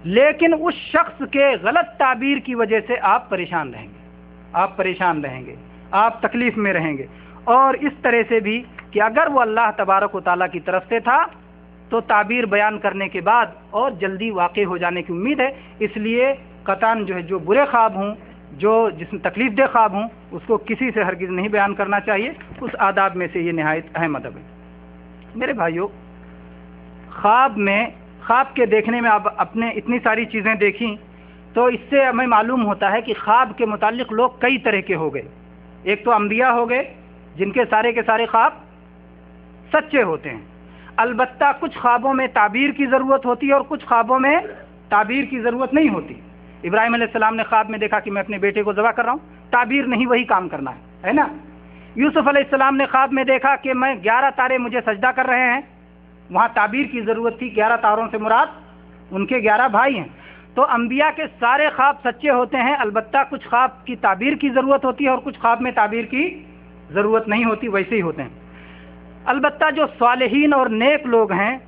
لیکن اس شخص کے غلط تعبیر کی وجہ سے آپ پریشان رہیں گے، آپ پریشان رہیں گے، آپ تکلیف میں رہیں گے. اور اس طرح سے بھی کہ اگر وہ اللہ تبارک و تعالیٰ کی طرف سے تھا تو تعبیر بیان کرنے کے بعد اور جلدی واقع ہو جانے کی امید ہے. اس لیے قطعاً جو ہے جو برے خواب ہوں، جو جس میں تکلیف دہ خواب ہوں، اس کو کسی سے ہرگز نہیں بیان کرنا چاہیے. اس آداب میں سے یہ نہایت اہم ادب ہے. میرے بھائیوں، خواب کے دیکھنے میں آپ اپنے اتنی ساری چیزیں دیکھیں تو اس سے ہمیں معلوم ہوتا ہے کہ خواب کے متعلق لوگ کئی طرح کے ہو گئے. ایک تو انبیاء ہو گئے جن کے سارے خواب سچے ہوتے ہیں. البتہ کچھ خوابوں میں تعبیر کی ضرورت ہوتی ہے اور کچھ خوابوں میں تعبیر کی ضرورت نہیں ہوتی. ابراہیم علیہ السلام نے خواب میں دیکھا کہ میں اپنے بیٹے کو ذبح کر رہا ہوں، تعبیر نہیں، وہی کام کرنا ہے نا. یوسف علیہ السلام نے خواب میں دیکھا کہ میں 11 تارے مجھے سجدہ کر رہے ہیں، وہاں تعبیر کی ضرورت تھی. 11 تاروں سے مراد ان کے 11 بھائی ہیں. تو انبیاء کے سارے خواب سچے ہوتے ہیں، البتہ کچھ خواب کی تعبیر کی ضرورت ہوتی ہے اور کچھ خواب میں تعبیر کی ضرورت نہیں ہوتی، ویسے ہی ہوتے ہیں. البتہ جو صالحین اور نیک لوگ ہیں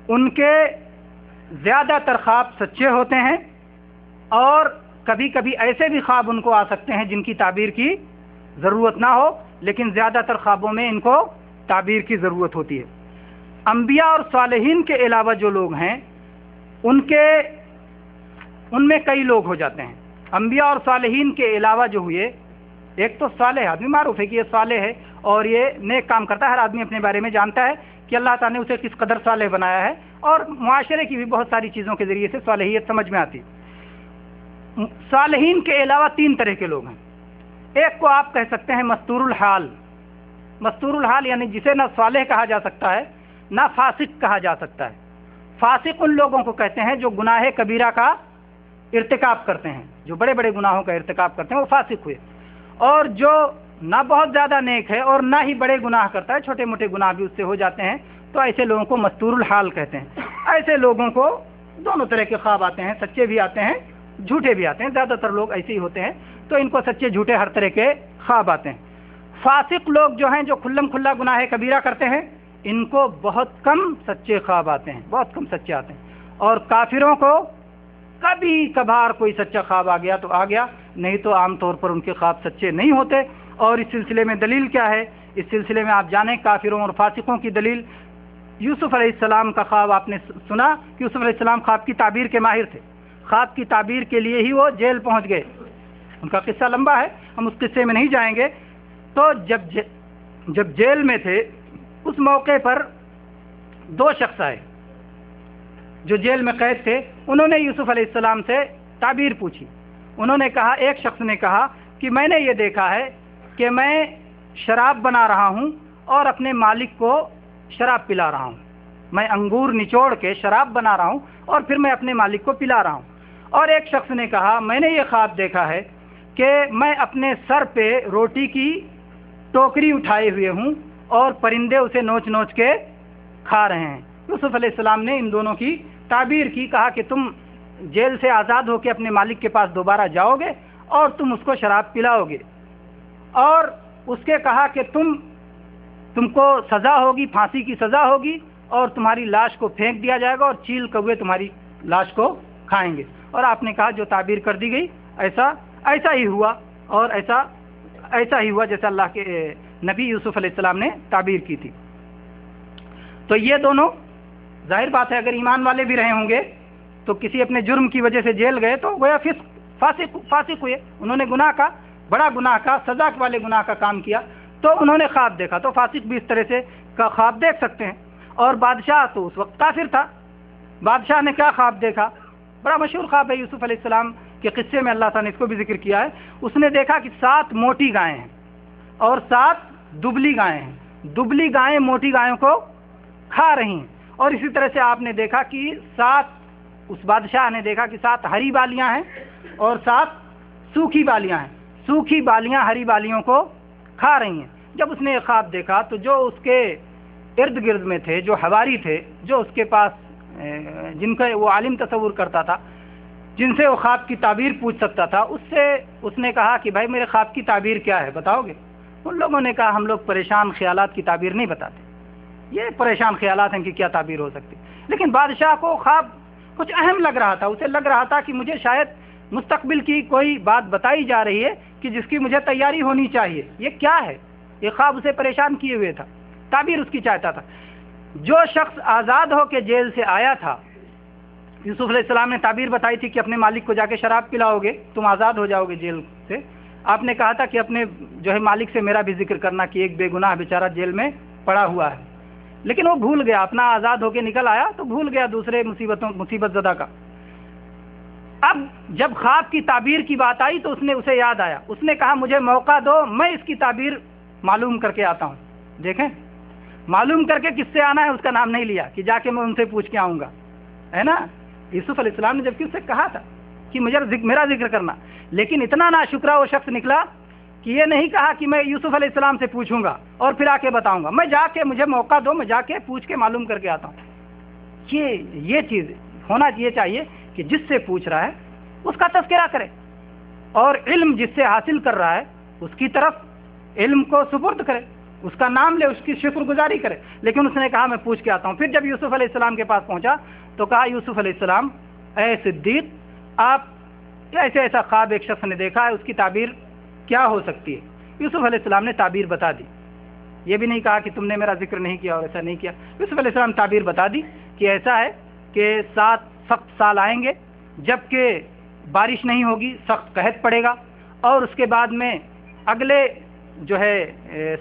ان کے زیادہ تر خواب سچے ہوتے ہیں، اور کبھی کبھی ایسے بھی خواب ان کو آ سکتے ہیں جن کی تعبیر کی ضرورت نہ ہو، لیکن زیادہ تر خوابوں میں ان کو تعبیر کی ضرورت ہوتی ہے. انبیاء اور صالحین کے علاوہ جو لوگ ہیں ان میں کئی لوگ ہو جاتے ہیں. انبیاء اور صالحین کے علاوہ جو ہوئے، ایک تو صالح آدمی، معروف ہے کہ یہ صالح ہے اور یہ نیک کام کرتا ہے. ہر آدمی اپنے بارے میں جانتا ہے کہ اللہ تعالیٰ نے اسے کس قدر صالح بنایا ہے، اور معاشرے کی بھی بہت ساری چیزوں کے ذریعے سے صالحیت سمجھ میں آتی. صالحین کے علاوہ 3 طرح کے لوگ ہیں. ایک کو آپ کہہ سکتے ہیں مستور الحال. مستور الحال یعنی جسے نہ صالح کہا جا سکتا ہے نہ فاسق کہا جا سکتا ہے. فاسق ان لوگوں کو کہتے ہیں جو گناہ کبیرہ کا ارتکاب کرتے ہیں، جو بڑے بڑے گناہوں کا ارتکاب کرتے ہیں، وہ فاسق ہوئے. اور جو نہ بہت زیادہ نیک ہے اور نہ ہی بڑے گناہ کرتا ہے، چھوٹے موٹے گناہ بھی اس سے ہو جاتے ہیں، تو ایسے لوگوں کو مستور الحال کہتے ہیں. ایسے لوگوں کو دونوں طرح کے خواب آتے ہیں، سچے بھی آتے ہیں، جھوٹے بھی آتے ہیں. زیادہ تر لوگ ایسے ہی ہوتے ہیں، تو ان کو سچے جھوٹے ہر طرح کے خواب آتے ہیں. فاسق لوگ جو ہیں، جو کھلم کھلا گناہ کبیرہ کرتے ہیں، ان کو بہت کم سچے خواب آتے ہیں، بہت کم سچے آتے ہیں. اور کافروں کو کبھی کبھار کوئی سچا خواب آ گیا تو آ گیا، نہیں تو عام طور پر ان کے خواب سچے نہیں ہوتے. اور اس سلسلے میں دلیل کیا ہے؟ اس سلسلے میں آپ جانیں کافروں اور فاسقوں کی دلیل. یوسف علیہ السلام کا خواب آپ نے سنا کہ یوسف علیہ السلام خواب کی تعبیر کے ماہر تھے. خواب کی تعبیر کے لیے ہی وہ جیل پہنچ گئے. ان کا قصہ لمبا ہے، ہم اس قصے میں نہیں جائیں گے. تو جب جیل میں تھے اس موقع پر 2 شخص آئے جو جیل میں قید تھے. انہوں نے یوسف علیہ السلام سے تعبیر پوچھی. انہوں نے کہا، ایک شخص نے کہا کہ میں نے یہ دیکھا ہے کہ میں شراب بنا رہا ہوں اور اپنے مالک کو شراب پلا رہا ہوں. میں انگور نچوڑ کے شراب بنا رہا ہوں اور پھر میں اپنے مالک کو پلا رہا ہوں. اور ایک شخص نے کہا، میں نے یہ خواب دیکھا ہے کہ میں اپنے سر پہ روٹی کی ٹوکری اٹھائے ہوئے ہوں اور پرندے اسے نوچ نوچ کے کھا رہے ہیں. یوسف علیہ السلام نے ان دونوں کی تعبیر کی، کہا کہ تم جیل سے آزاد ہو کے اپنے مالک کے پاس دوبارہ جاؤ گے اور تم اس کو شراب پلاؤ گے. اور اس کے کہا کہ تم کو سزا ہوگی، پھانسی کی سزا ہوگی، اور تمہاری لاش کو پھینک دیا جائے گا اور چیل کوے تمہاری لاش کو کھائیں گے۔ اور آپ نے کہا جو تعبیر کر دی گئی ایسا ہی ہوا، اور ایسا ہی ہوا جیسا اللہ کے نبی یوسف علیہ السلام نے تعبیر کی تھی۔ تو یہ دونوں ظاہر بات ہے اگر ایمان والے بھی رہے ہوں گے تو کسی اپنے جرم کی وجہ سے جیل گئے تو گویا فاسق ہوئے، انہوں نے گناہ کا، بڑا گناہ کا، سزا والے گناہ کا کام کیا، تو انہوں نے خواب دیکھا، تو فاسق بھی اس طرح سے کا خواب دیکھ سکتے ہیں۔ اور بادشاہ تو اس وقت کافر تھا، بادشاہ نے کیا خواب دیکھا؟ بڑا مشہور خواب ہے یوسف علیہ السلام کے قصے میں، اللہ تعالیٰ نے اس کو بھی ذکر کیا ہے۔ اس نے دیکھا کہ 7 موٹی گائیں ہیں اور 7 دبلی گائیں ہیں، دبلی گائیں موٹی گایوں کو کھا رہی ہیں، اور اسی طرح سے آپ نے دیکھا کہ 7 اس بادشاہ نے دیکھا کہ 7 ہری بالیاں ہیں اور 7 سوکھی بالیاں ہیں، سوکھی بالیاں ہری بالیوں کو کھا رہی ہیں۔ جب اس نے یہ خواب دیکھا تو جو اس کے ارد گرد میں تھے، جو حواری تھے، جو اس کے پاس جن کا وہ عالم تصور کرتا تھا، جن سے وہ خواب کی تعبیر پوچھ سکتا تھا، اس سے اس نے کہا کہ بھائی میرے خواب کی تعبیر کیا ہے، بتاؤ گے؟ ان لوگوں نے کہا ہم لوگ پریشان خیالات کی تعبیر نہیں بتاتے، یہ پریشان خیالات ہیں کہ کیا تعبیر ہو سکتی۔ لیکن بادشاہ کو خواب کچھ اہم لگ رہا تھا، اسے لگ رہا تھا کہ مجھے شاید مستقبل کی کوئی بات بتائی جا رہی ہے کہ جس کی مجھے تیاری ہونی چاہیے، یہ کیا ہے؟ یہ خواب اسے پریشان کیے ہوئے تھا، تعبیر اس کی چاہتا تھا۔ جو شخص آزاد ہو کے جیل سے آیا تھا، یوسف علیہ السلام نے تعبیر بتائی تھی کہ اپنے مالک کو جا کے شراب پلاؤ گے، تم آزاد ہو جاؤ گے جیل سے۔ آپ نے کہا تھا کہ اپنے جو ہے مالک سے میرا بھی ذکر کرنا کہ ایک بے گناہ بیچارہ جیل میں پڑا ہوا ہے، لیکن وہ بھول گیا، اپنا آزاد ہو کے نکل آیا تو بھول گیا دوسرے مصیبت زدہ کا۔ اب جب خواب کی تعبیر کی بات آئی تو اس نے اسے یاد آیا، اس نے کہا مجھے موقع دو، میں اس کی تعبیر معلوم کر کے آتا ہوں۔ دیکھیں، معلوم کر کے کس سے آنا ہے اس کا نام نہیں لیا کہ جا کے میں ان سے پوچھ کے آؤں گا، ہے نا؟ یوسف علیہ السلام نے جبکہ اس سے کہا تھا کہ میرا ذکر کرنا، لیکن اتنا ناشکرا وہ شخص نکلا کہ یہ نہیں کہا کہ میں یوسف علیہ السلام سے پوچھوں گا اور پھر آ کے بتاؤں گا، میں جا کے، مجھے موقع دو، میں جا کے پوچھ کے معلوم کر کے آتا ہوں۔ یہ چیز ہونا یہ چاہیے کہ جس سے پوچھ رہا ہے اس کا تذکرہ کرے، اور علم جس سے حاصل کر رہا ہے اس کی طرف علم کو سپرد کرے، اس کا نام لے، اس کی شکر گزاری کرے۔ لیکن اس نے کہا میں پوچھ کے آتا ہوں۔ پھر جب یوسف علیہ السلام کے پاس پہنچا تو کہا یوسف علیہ السلام، اے صدیق، آپ ایسا خواب ایک شخص نے دیکھا ہے، اس کی تعبیر کیا ہو سکتی ہے؟ یوسف علیہ السلام نے تعبیر بتا دی، یہ بھی نہیں کہا کہ تم نے میرا ذکر نہیں کیا اور ایسا نہیں کیا۔ یوسف علیہ السلام تعبیر بتا دی کہ ایسا ہے کہ 7 سخت سال آئیں گے جبکہ بارش نہیں ہوگی، سخت قحط پڑے گا، اور اس کے بعد میں اگلے جو ہے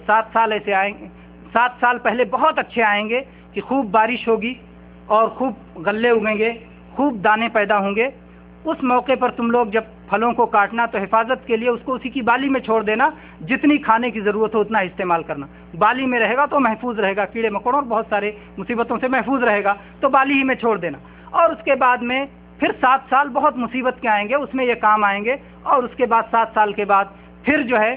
7 سال ایسے آئیں گے، 7 سال پہلے بہت اچھے آئیں گے کہ خوب بارش ہوگی اور خوب غلے اگیں گے، خوب دانے پیدا ہوں گے۔ اس موقع پر تم لوگ جب پھلوں کو کاٹنا تو حفاظت کے لیے اس کو اسی کی بالی میں چھوڑ دینا، جتنی کھانے کی ضرورت ہو اتنا استعمال کرنا، بالی میں رہے گا تو محفوظ رہے گا، کیڑے مکوڑوں اور بہت سارے مصیبتوں سے محفوظ رہے گا، تو بالی ہی میں چھوڑ دینا۔ اور اس کے بعد میں پھر 7 سال بہت مصیبت کے آئیں گے، اس میں یہ کام آئیں گے، اور اس کے بعد 7 سال کے بعد پھر جو ہے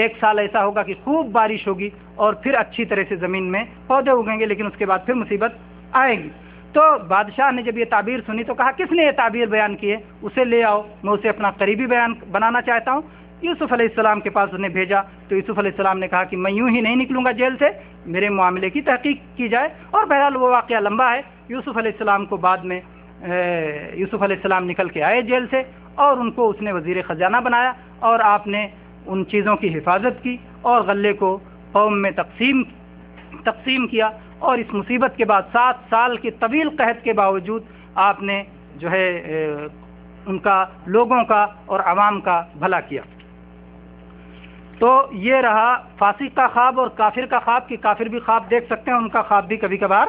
1 سال ایسا ہوگا کہ خوب بارش ہوگی اور پھر اچھی طرح سے زمین میں پودے اگیں گے، لیکن اس کے بعد پھر مصیبت آئے گی۔ تو بادشاہ نے جب یہ تعبیر سنی تو کہا کس نے یہ تعبیر بیان کی ہے؟ اسے لے آؤ، میں اسے اپنا قریبی بنانا چاہتا ہوں۔ یوسف علیہ السلام کے پاس اس نے بھیجا تو یوسف علیہ السلام نے کہا کہ میں یوں ہی نہیں نکلوں گا جیل سے، میرے معاملے کی تحقیق کی جائے۔ اور بہرحال وہ واقعہ لمبا ہے۔ یوسف علیہ السلام کو بعد میں یوسف علیہ السلام نکل کے آئے جیل سے، اور ان کو اس نے وزیر خزانہ بنایا، اور آپ نے ان چیزوں کی حفاظت کی اور غلے کو قوم میں تقسیم کیا، اور اس مصیبت کے بعد 7 سال کے طویل قحط کے باوجود آپ نے جو ہے ان کا، لوگوں کا اور عوام کا بھلا کیا۔ تو یہ رہا فاسق کا خواب اور کافر کا خواب، کہ کافر بھی خواب دیکھ سکتے ہیں، ان کا خواب بھی کبھی کبھار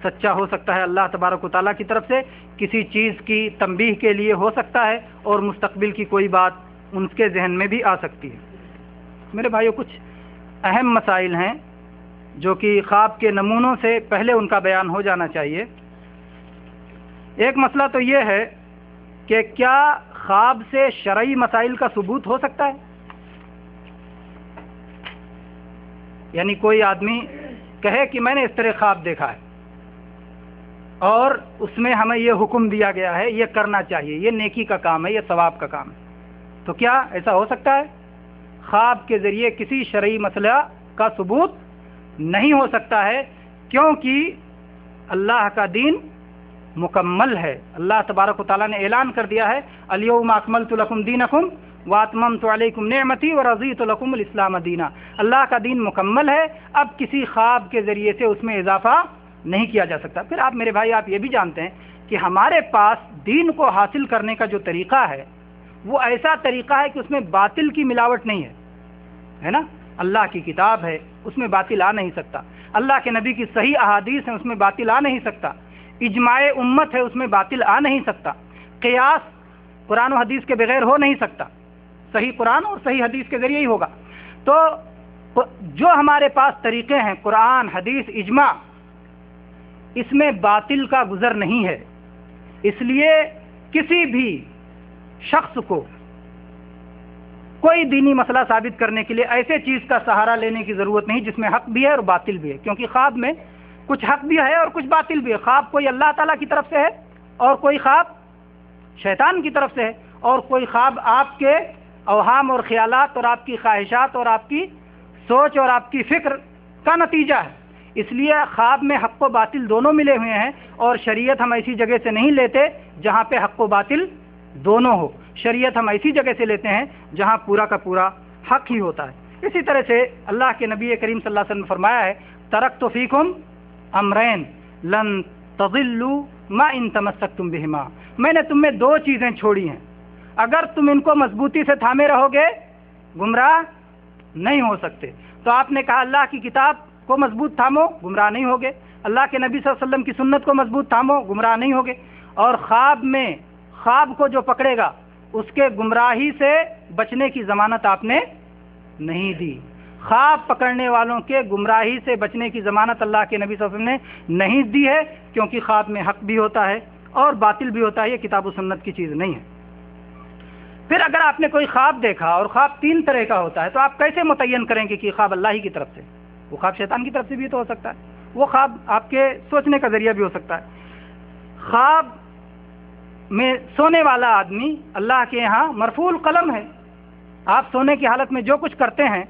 سچا ہو سکتا ہے، اللہ تبارک و تعالیٰ کی طرف سے کسی چیز کی تنبیہ کے لیے ہو سکتا ہے، اور مستقبل کی کوئی بات ان کے ذہن میں بھی آ سکتی ہے۔ میرے بھائیو، کچھ اہم مسائل ہیں جو کہ خواب کے نمونوں سے پہلے ان کا بیان ہو جانا چاہیے۔ ایک مسئلہ تو یہ ہے کہ کیا خواب سے شرعی مسائل کا ثبوت ہو سکتا ہے؟ یعنی کوئی آدمی کہے کہ میں نے اس طرح خواب دیکھا ہے اور اس میں ہمیں یہ حکم دیا گیا ہے، یہ کرنا چاہیے، یہ نیکی کا کام ہے، یہ ثواب کا کام ہے، تو کیا ایسا ہو سکتا ہے؟ خواب کے ذریعے کسی شرعی مسئلہ کا ثبوت نہیں ہو سکتا ہے، کیونکہ اللہ کا دین مکمل ہے۔ اللہ تبارک و تعالیٰ نے اعلان کر دیا ہے، الیوم اکملت لکم دینکم واتممت علیکم نعمتی ورضیت لکم الاسلام دینا۔ اللہ کا دین مکمل ہے، اب کسی خواب کے ذریعے سے اس میں اضافہ نہیں کیا جا سکتا۔ پھر آپ میرے بھائی آپ یہ بھی جانتے ہیں کہ ہمارے پاس دین کو حاصل کرنے کا جو طریقہ ہے وہ ایسا طریقہ ہے کہ اس میں باطل کی ملاوٹ نہیں ہے نا۔ اللہ کی کتاب ہے، اس میں باطل آ نہیں سکتا۔ اللہ کے نبی کی صحیح احادیث ہیں، اس میں باطل آ نہیں سکتا۔ اجماع امت ہے، اس میں باطل آ نہیں سکتا۔ قیاس قرآن و حدیث کے بغیر ہو نہیں سکتا، صحیح قرآن اور صحیح حدیث کے ذریعے ہی ہوگا۔ تو جو ہمارے پاس طریقے ہیں قرآن، حدیث، اجماع، اس میں باطل کا گزر نہیں ہے۔ اس لیے کسی بھی شخص کو کوئی دینی مسئلہ ثابت کرنے کے لیے ایسے چیز کا سہارا لینے کی ضرورت نہیں جس میں حق بھی ہے اور باطل بھی ہے، کیونکہ خواب میں کچھ حق بھی ہے اور کچھ باطل بھی ہے۔ خواب کوئی اللہ تعالیٰ کی طرف سے ہے اور کوئی خواب شیطان کی طرف سے ہے، اور کوئی خواب آپ کے اوہام اور خیالات اور آپ کی خواہشات اور آپ کی سوچ اور آپ کی فکر کا نتیجہ ہے۔ اس لیے خواب میں حق و باطل دونوں ملے ہوئے ہیں، اور شریعت ہم ایسی جگہ سے نہیں لیتے جہاں پہ حق و باطل دونوں ہو۔ شریعت ہم ایسی جگہ سے لیتے ہیں جہاں پورا کا پورا حق ہی ہوتا ہے۔ اسی طرح سے اللہ کے نبی کریم صلی اللہ علیہ وسلم نے فرمایا ہے، ترکت فیکم امرین لن تضلوا ما ان تمسکتم بہما، میں نے تم میں دو چیزیں چھوڑی ہیں، اگر تم ان کو مضبوطی سے تھامے رہو گے گمراہ نہیں ہو سکتے۔ تو آپ نے کہا اللہ کی کتاب کو مضبوط تھامو، گمراہ نہیں ہوگے۔ اللہ کے نبی صلی اللہ علیہ وسلم کی سنت کو مضبوط تھامو، گمراہ نہیں ہوگے۔ اور خواب میں خواب کو جو پکڑے گا اس کے گمراہی سے بچنے کی ضمانت آپ نے نہیں دی۔ خواب پکڑنے والوں کے گمراہی سے بچنے کی ضمانت اللہ کے نبی صلی اللہ علیہ وسلم نے نہیں دی ہے، کیونکہ خواب میں حق بھی ہوتا ہے اور باطل بھی ہوتا ہے، یہ کتاب و سنت کی چیز نہیں ہے۔ پھر اگر آپ نے کوئی خواب دیکھا، اور خواب تین طرح کا ہوتا ہے، تو آپ کیسے متعین کریں گے کہ خواب اللہ ہی کی طرف سے؟ وہ خواب شیطان کی طرف سے بھی تو ہو سکتا ہے، وہ خواب آپ کے سوچنے کا ذریعہ بھی ہو سکتا ہے۔ خواب میں سونے والا آدمی اللہ کے یہاں مرفوع القلم ہے، آپ سونے کی حالت میں جو کچھ کرتے ہیں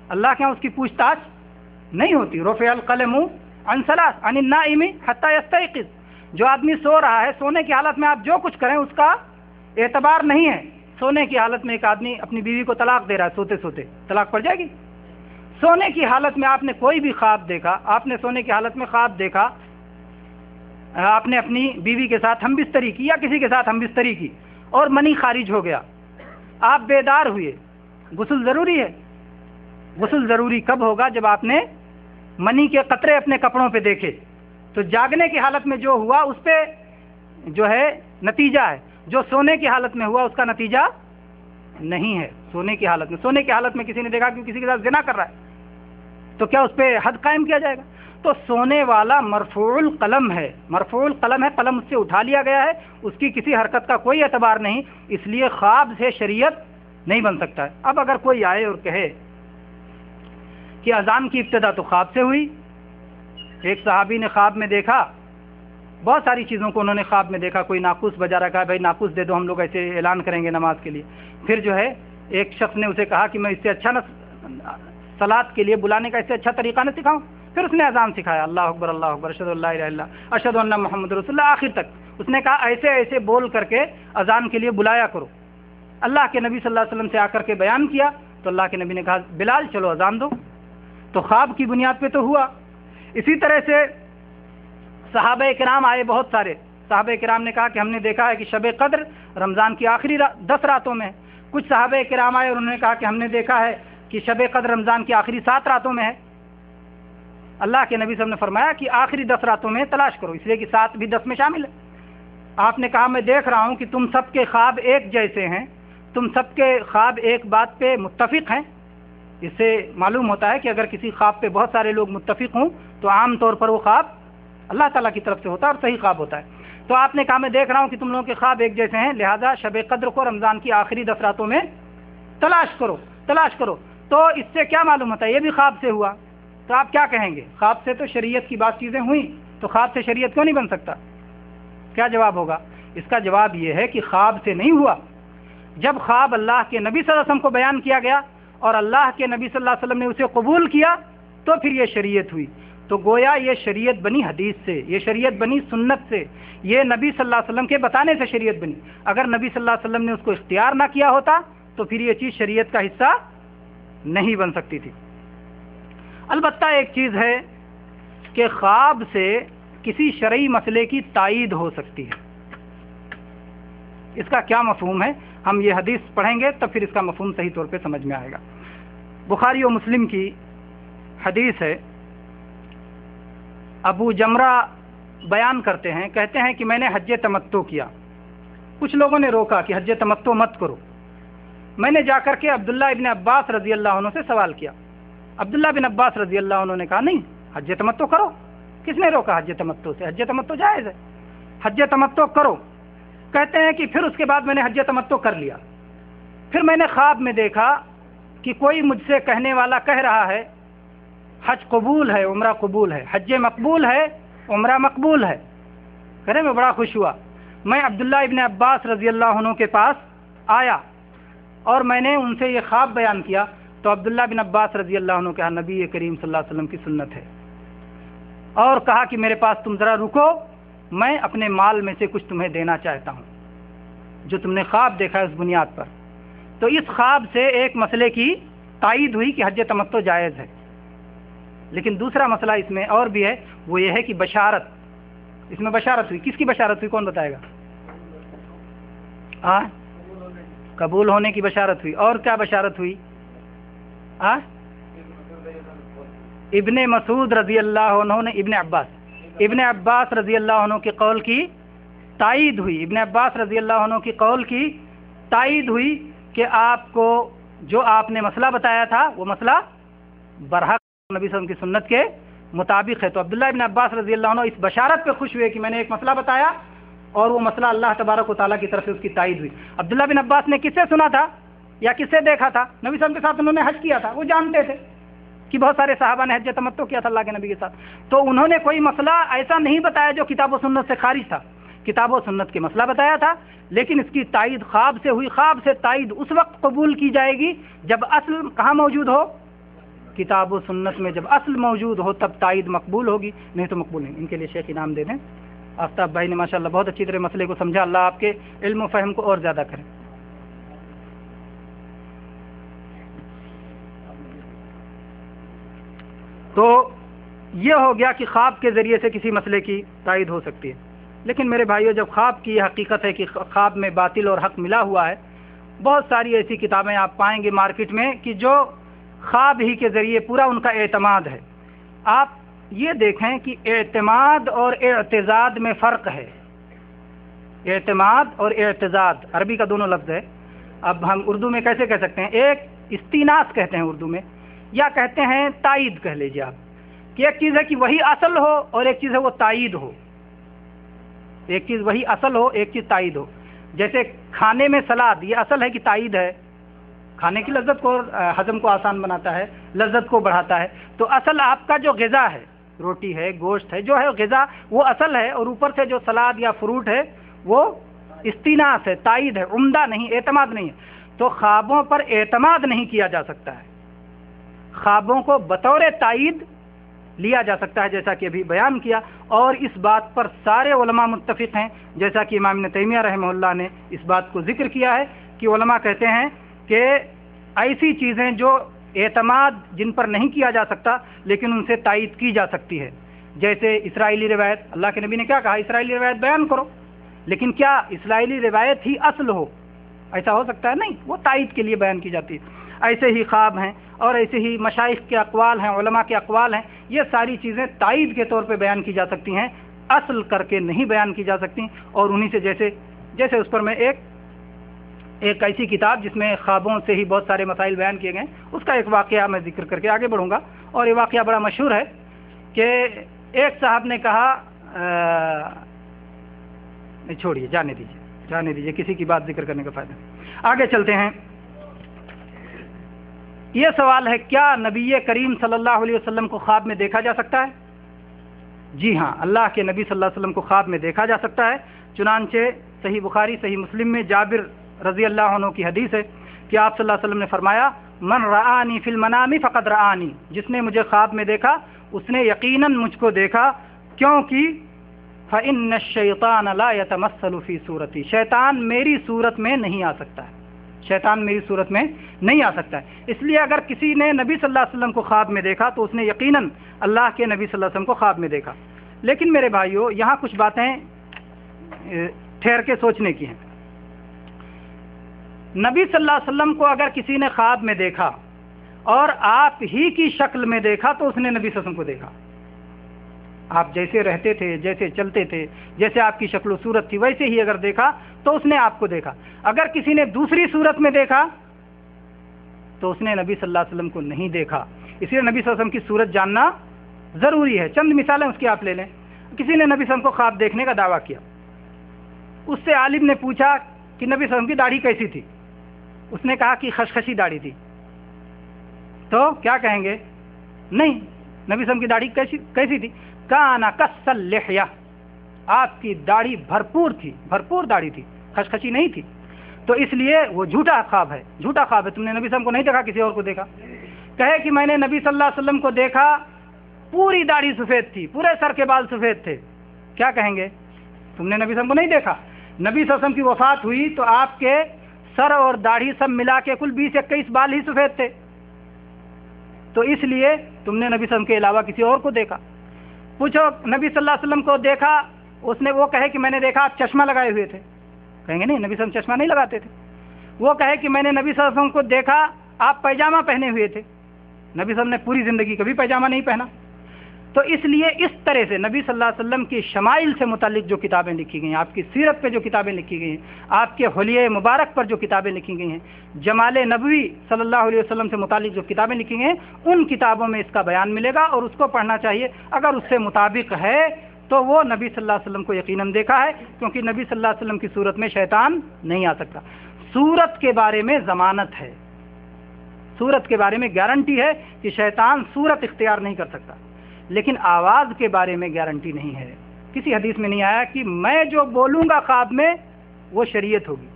اللہ کے یہاں اس کی پوچھ تاچھ نہیں ہوتی۔ رفع القلم عن ثلاث عن النائم حتى يستيقظ، جو آدمی سو رہا ہے سونے کی حالت میں آپ جو کچھ کریں اس کا اعتبار نہیں ہے۔ سونے کی حالت میں ایک آدمی اپنی بیوی کو طلاق دے رہا ہے، سوتے سوتے طلاق پڑ جائے گی؟ سونے کی حالت میں آپ نے کوئی بھی خواب دیکھا، آپ نے سونے کی حالت میں خواب دیکھا، آپ نے اپنی بیوی کے ساتھ ہم بستری کی یا کسی کے ساتھ ہم بستری کی اور منی خارج ہو گیا، آپ بیدار ہوئے، غسل ضروری ہے۔ غسل ضروری کب ہوگا؟ جب آپ نے منی کے قطرے اپنے کپڑوں پہ دیکھے۔ تو جاگنے کی حالت میں جو ہوا اس پہ جو ہے نتیجہ ہے، جو سونے کی حالت میں ہوا اس کا نتیجہ نہیں ہے۔ سونے کی حالت میں کسی نے دیکھا کہ کسی کے ساتھ زنا کر رہا ہے، تو کیا اس پہ حد قائم کیا جائے گا؟ تو سونے والا مرفوع القلم ہے، مرفوع القلم ہے، قلم اس سے اٹھا لیا گیا ہے، اس کی کسی حرکت کا کوئی اعتبار نہیں، اس لیے خواب سے شریعت نہیں بن سکتا ہے۔ اب اگر کوئی آئے اور کہے کہ اذان کی ابتدا تو خواب سے ہوئی، ایک صحابی نے خواب میں دیکھا، بہت ساری چیزوں کو انہوں نے خواب میں دیکھا، کوئی ناقوس بجا رکھا ہے، بھائی ناقوس دے دو، ہم لوگ ایسے اعلان کریں گے نماز کے لیے۔ پھر جو ہے ایک شخص نے اسے کہا کہ میں اس سے اچھا نہ صلاۃ کے لیے بلانے کا اس سے اچھا طریقہ نہ سکھاؤں؟ پھر اس نے اذان سکھایا، اللہ اکبر اللہ اکبر، اشہد ان لا الہ الا اللہ اشہد ان محمد رسول اللہ، آخر تک اس نے کہا ایسے ایسے بول کر کے اذان کے لیے بلایا کرو۔ اللہ کے نبی صلی اللہ علیہ وسلم سے آ کر کے بیان کیا تو اللہ کے نبی نے کہا بلال چلو اذان دو، تو خواب کی بنیاد پہ تو ہوا۔ اسی طرح سے صحابہ کرام آئے، بہت سارے صحابہ کرام نے کہا کہ ہم نے دیکھا ہے کہ شب قدر رمضان کی آخری 10 راتوں میں ہے۔ کچھ صحابہ کرام آئے اور انہوں نے کہا کہ ہم نے دیکھا ہے کہ شب قدر رمضان کی آخری 7 راتوں میں ہے۔ اللہ کے نبی صلی اللہ علیہ وسلم نے فرمایا کہ آخری 10 راتوں میں تلاش کرو، اس لیے کہ 7 بھی 10 میں شامل ہے۔ آپ نے کہا میں دیکھ رہا ہوں کہ تم سب کے خواب ایک جیسے ہیں، تم سب کے خواب ایک بات پہ متفق ہیں۔ اس سے معلوم ہوتا ہے کہ اگر کسی خواب پہ بہت سارے لوگ متفق ہوں تو عام طور پر وہ خواب اللہ تعالیٰ کی طرف سے ہوتا ہے اور صحیح خواب ہوتا ہے۔ تو آپ نے کہا میں دیکھ رہا ہوں کہ تم لوگوں کے خواب ایک جیسے ہیں، لہذا شب قدر کو رمضان کی آخری 10 راتوں میں تلاش کرو۔ تو اس سے کیا معلوم ہوتا ہے؟ یہ بھی خواب سے ہوا۔ تو آپ کیا کہیں گے؟ خواب سے تو شریعت کی بات چیزیں ہوئیں، تو خواب سے شریعت کیوں نہیں بن سکتا؟ کیا جواب ہوگا؟ اس کا جواب یہ ہے کہ خواب سے نہیں ہوا۔ جب خواب اللہ کے نبی صلی اللہ علیہ وسلم کو بیان کیا گیا اور اللہ کے نبی صلی اللہ علیہ وسلم نے اسے قبول کیا تو پھر یہ شریعت ہوئی. تو گویا یہ شریعت بنی حدیث سے، یہ شریعت بنی سنت سے، یہ نبی صلی اللہ علیہ وسلم کے بتانے سے شریعت بنی. اگر نبی صلی اللہ علیہ وسلم نے اس کو اختیار نہ کیا ہوتا تو پھر یہ چیز شریعت کا حصہ نہیں بن سکتی تھی. البتہ ایک چیز ہے کہ خواب سے کسی شرعی مسئلے کی تائید ہو سکتی ہے. اس کا کیا مفہوم ہے؟ ہم یہ حدیث پڑھیں گے تب پھر اس کا مفہوم صحیح طور پہ سمجھ میں آئے گا. بخاری و مسلم کی حدیث ہے. ابو جمرہ بیان کرتے ہیں، کہتے ہیں کہ میں نے حج تمتع کیا. کچھ لوگوں نے روکا کہ حج تمتع مت کرو. میں نے جا کر کے عبداللہ ابن عباس رضی اللہ عنہ سے سوال کیا. عبداللہ بن عباس رضی اللہ عنہ نے کہا نہیں، حج تمتع کرو. کس نے روکا حج تمتع سے؟ حج تمتع جائز ہے، حج تمتع کرو. کہتے ہیں کہ پھر اس کے بعد میں نے حج تمتع کر لیا. پھر میں نے خواب میں دیکھا کہ کوئی مجھ سے کہنے والا کہہ رہا ہے حج قبول ہے، عمرہ قبول ہے، حج مقبول ہے، عمرہ مقبول ہے. کرے میں بڑا خوش ہوا. میں عبداللہ ابن عباس رضی اللہ عنہ کے پاس آیا اور میں نے ان سے یہ خواب بیان کیا. تو عبداللہ بن عباس رضی اللہ عنہ کہا نبی کریم صلی اللہ علیہ وسلم کی سنت ہے، اور کہا کہ میرے پاس تم ذرا رکو، میں اپنے مال میں سے کچھ تمہیں دینا چاہتا ہوں جو تم نے خواب دیکھا ہے اس بنیاد پر. تو اس خواب سے ایک مسئلے کی تائید ہوئی کہ حج تمتع جائز ہے. لیکن دوسرا مسئلہ اس میں اور بھی ہے، وہ یہ ہے کہ بشارت، اس میں بشارت ہوئی. کس کی بشارت ہوئی؟ کون بتائے گا؟ قبول ہونے کی بشارت ہوئی. اور کیا بشارت ہوئی؟ ابن مسعود رضی اللہ عنہ نے ابن عباس رضی اللہ عنہ کے قول کی تائید ہوئی. ابن عباس رضی اللہ عنہ کی قول کی تائید ہوئی کہ آپ کو جو آپ نے مسئلہ بتایا تھا وہ مسئلہ برحق نبی صلی اللہ علیہ وسلم کی سنت کے مطابق ہے. تو عبداللہ ابن عباس رضی اللہ عنہ اس بشارت پہ خوش ہوئے کہ میں نے ایک مسئلہ بتایا اور وہ مسئلہ اللہ تبارک و تعالیٰ کی طرف سے اس کی تائید ہوئی. عبداللہ بن عباس نے کس سے سنا تھا یا کس سے دیکھا تھا؟ نبی صلی اللہ علیہ وسلم کے ساتھ انہوں نے حج کیا تھا، وہ جانتے تھے کہ بہت سارے صحابہ نے حج تمتع کیا تھا اللہ کے نبی کے ساتھ. تو انہوں نے کوئی مسئلہ ایسا نہیں بتایا جو کتاب و سنت سے خارج تھا، کتاب و سنت کے مسئلہ بتایا تھا. لیکن اس کی تائید خواب سے ہوئی. خواب سے تائید اس وقت قبول کی جائے گی جب اصل کہاں موجود ہو؟ کتاب و سنت میں. جب اصل موجود ہو تب تائید مقبول ہوگی، نہیں تو مقبول نہیں. ان کے لیے شیخ انعام دے دیں. آفتاب بھائی نے ماشاءاللہ بہت اچھی طرح مسئلے کو سمجھا. اللہ آپ کے علم و فہم کو اور زیادہ کرے. تو یہ ہو گیا کہ خواب کے ذریعے سے کسی مسئلے کی تائید ہو سکتی ہے. لیکن میرے بھائیو، جب خواب کی یہ حقیقت ہے کہ خواب میں باطل اور حق ملا ہوا ہے، بہت ساری ایسی کتابیں آپ پائیں گے مارکیٹ میں کہ جو خواب ہی کے ذریعے پورا ان کا اعتماد ہے. آپ یہ دیکھیں کہ اعتماد اور اعتزاد میں فرق ہے. اعتماد اور اعتزاد عربی کا دونوں لفظ ہے. اب ہم اردو میں کیسے کہہ سکتے ہیں؟ ایک استیناس کہتے ہیں اردو میں، یا کہتے ہیں تائید کہہ لیجیے آپ، کہ ایک چیز ہے کہ وہی اصل ہو اور ایک چیز ہے وہ تائید ہو. ایک چیز وہی اصل ہو، ایک چیز تائید ہو. جیسے کھانے میں سلاد، یہ اصل ہے کہ تائید ہے، کھانے کی لذت کو ہضم کو آسان بناتا ہے، لذت کو بڑھاتا ہے. تو اصل آپ کا جو غذا ہے، روٹی ہے، گوشت ہے، جو ہے غذا وہ اصل ہے، اور اوپر سے جو سلاد یا فروٹ ہے وہ استیناس ہے، تائید ہے، عمدہ نہیں، اعتماد نہیں ہے. تو خوابوں پر اعتماد نہیں کیا جا سکتا ہے، خوابوں کو بطور تائید لیا جا سکتا ہے جیسا کہ ابھی بیان کیا. اور اس بات پر سارے علماء متفق ہیں، جیسا کہ امام ابن تیمیہ رحمہ اللہ نے اس بات کو ذکر کیا ہے کہ علماء کہتے ہیں کہ ایسی چیزیں جو اعتماد جن پر نہیں کیا جا سکتا لیکن ان سے تائید کی جا سکتی ہے. جیسے اسرائیلی روایت، اللہ کے نبی نے کیا کہا؟ اسرائیلی روایت بیان کرو. لیکن کیا اسرائیلی روایت ہی اصل ہو؟ ایسا ہو سکتا ہے؟ نہیں، وہ تائید کے لیے بیان کی جاتی ہے. ایسے ہی خواب ہیں اور ایسے ہی مشائخ کے اقوال ہیں، علماء کے اقوال ہیں. یہ ساری چیزیں تائید کے طور پہ بیان کی جا سکتی ہیں، اصل کر کے نہیں بیان کی جا سکتی. اور انہی سے جیسے اس پر میں ایک ایسی کتاب جس میں خوابوں سے ہی بہت سارے مسائل بیان کیے گئے، اس کا ایک واقعہ میں ذکر کر کے آگے بڑھوں گا. اور یہ واقعہ بڑا مشہور ہے کہ ایک صاحب نے کہا نہیں چھوڑیے، جانے دیجیے، کسی کی بات ذکر کرنے کا فائدہ نہیں. آگے چلتے ہیں. یہ سوال ہے، کیا نبی کریم صلی اللہ علیہ وسلم کو خواب میں دیکھا جا سکتا ہے؟ جی ہاں، اللہ کے نبی صلی اللہ علیہ وسلم کو خواب میں دیکھا جا سکتا ہے. چنانچہ صحیح بخاری، صحیح مسلم میں جابر رضی اللہ عنہ کی حدیث ہے کہ آپ صلی اللہ علیہ وسلم نے فرمایا من رآنی فی المنام فقد رآنی، جس نے مجھے خواب میں دیکھا اس نے یقیناً مجھ کو دیکھا، کیونکہ فإن الشیطان لا يتمثل فی صورتی، شیطان میری صورت میں نہیں آ سکتا ہے، شیطان میری صورت میں نہیں آ سکتا ہے۔ اس لیے اگر کسی نے نبی صلی اللہ علیہ وسلم کو خواب میں دیکھا تو اس نے یقیناً اللہ کے نبی صلی اللہ علیہ وسلم کو خواب میں دیکھا۔ لیکن میرے بھائیوں، یہاں کچھ باتیں ٹھہر کے سوچنے کی ہیں۔ نبی صلی اللہ علیہ وسلم کو اگر کسی نے خواب میں دیکھا اور آپ ہی کی شکل میں دیکھا تو اس نے نبی صلی اللہ علیہ وسلم کو دیکھا۔ آپ جیسے رہتے تھے، جیسے چلتے تھے، جیسے آپ کی شکل و صورت تھی، ویسے ہی اگر دیکھا تو اس نے آپ کو دیکھا۔ اگر کسی نے دوسری صورت میں دیکھا تو اس نے نبی صلی اللہ علیہ وسلم کو نہیں دیکھا۔ اس لیے نبی صلی اللہ علیہ وسلم کی صورت جاننا ضروری ہے۔ چند مثالیں اس کی آپ لے لیں۔ کسی نے نبی صلی اللہ علیہ وسلم کو خواب دیکھنے کا دعویٰ کیا، اس سے عالم نے پوچھا کہ نبی صلی اللہ علیہ وسلم کی داڑھی کیسی تھی، اس نے کہا کہ خشخشی داڑھی تھی، تو کیا کہیں گے؟ نہیں، نبی صلی اللہ علیہ وسلم کی داڑھی کیسی تھی؟ کانا کس اللحیہ، آپ کی داڑھی بھرپور تھی، بھرپور داڑھی تھی، خشخشی نہیں تھی۔ تو اس لیے وہ جھوٹا خواب ہے، جھوٹا خواب ہے۔ تم نے نبی صلی اللہ علیہ وسلم کو نہیں دیکھا، کسی اور کو دیکھا۔ کہے کہ میں نے نبی صلی اللہ علیہ وسلم کو دیکھا، پوری داڑھی سفید تھی، پورے سر کے بال سفید تھے، کیا کہیں گے؟ تم نے نبی صلی اللہ علیہ وسلم کو نہیں دیکھا۔ نبی صلی اللہ علیہ وسلم کی وفات ہوئی تو آپ کے سر اور داڑھی سب ملا کے کل 20-21 بال ہی سفید تھے، تو اس لیے تم نے نبی صلی اللہ علیہ وسلم کے علاوہ کسی اور کو دیکھا۔ پوچھو نبی صلی اللہ علیہ وسلم کو دیکھا، اس نے وہ کہے کہ میں نے دیکھا آپ چشمہ لگائے ہوئے تھے، کہیں گے نہیں، نبی صلی اللہ علیہ وسلم چشمہ نہیں لگاتے تھے۔ وہ کہے کہ میں نے نبی صلی اللہ علیہ وسلم کو دیکھا آپ پیجامہ پہنے ہوئے تھے، نبی صلی اللہ علیہ وسلم نے پوری زندگی کبھی پیجامہ نہیں پہنا۔ تو اس لیے اس طرح سے نبی صلی اللہ علیہ وسلم کی شمائل سے متعلق جو کتابیں لکھی گئی ہیں، آپ کی سیرت پہ جو کتابیں لکھی گئی ہیں، آپ کے حلیہ مبارک پر جو کتابیں لکھی گئی ہیں، جمال نبوی صلی اللہ علیہ وسلم سے متعلق جو کتابیں لکھی گئی ہیں، ان کتابوں میں اس کا بیان ملے گا اور اس کو پڑھنا چاہیے۔ اگر اس سے مطابق ہے تو وہ نبی صلی اللہ علیہ وسلم کو یقیناً دیکھا ہے، کیونکہ نبی صلی اللہ علیہ وسلم کی صورت میں شیطان نہیں آ سکتا۔ صورت کے بارے میں ضمانت ہے، صورت کے بارے میں گارنٹی ہے کہ شیطان صورت اختیار نہیں کر سکتا، لیکن آواز کے بارے میں گارنٹی نہیں ہے۔ کسی حدیث میں نہیں آیا کہ میں جو بولوں گا خواب میں وہ شریعت ہوگی،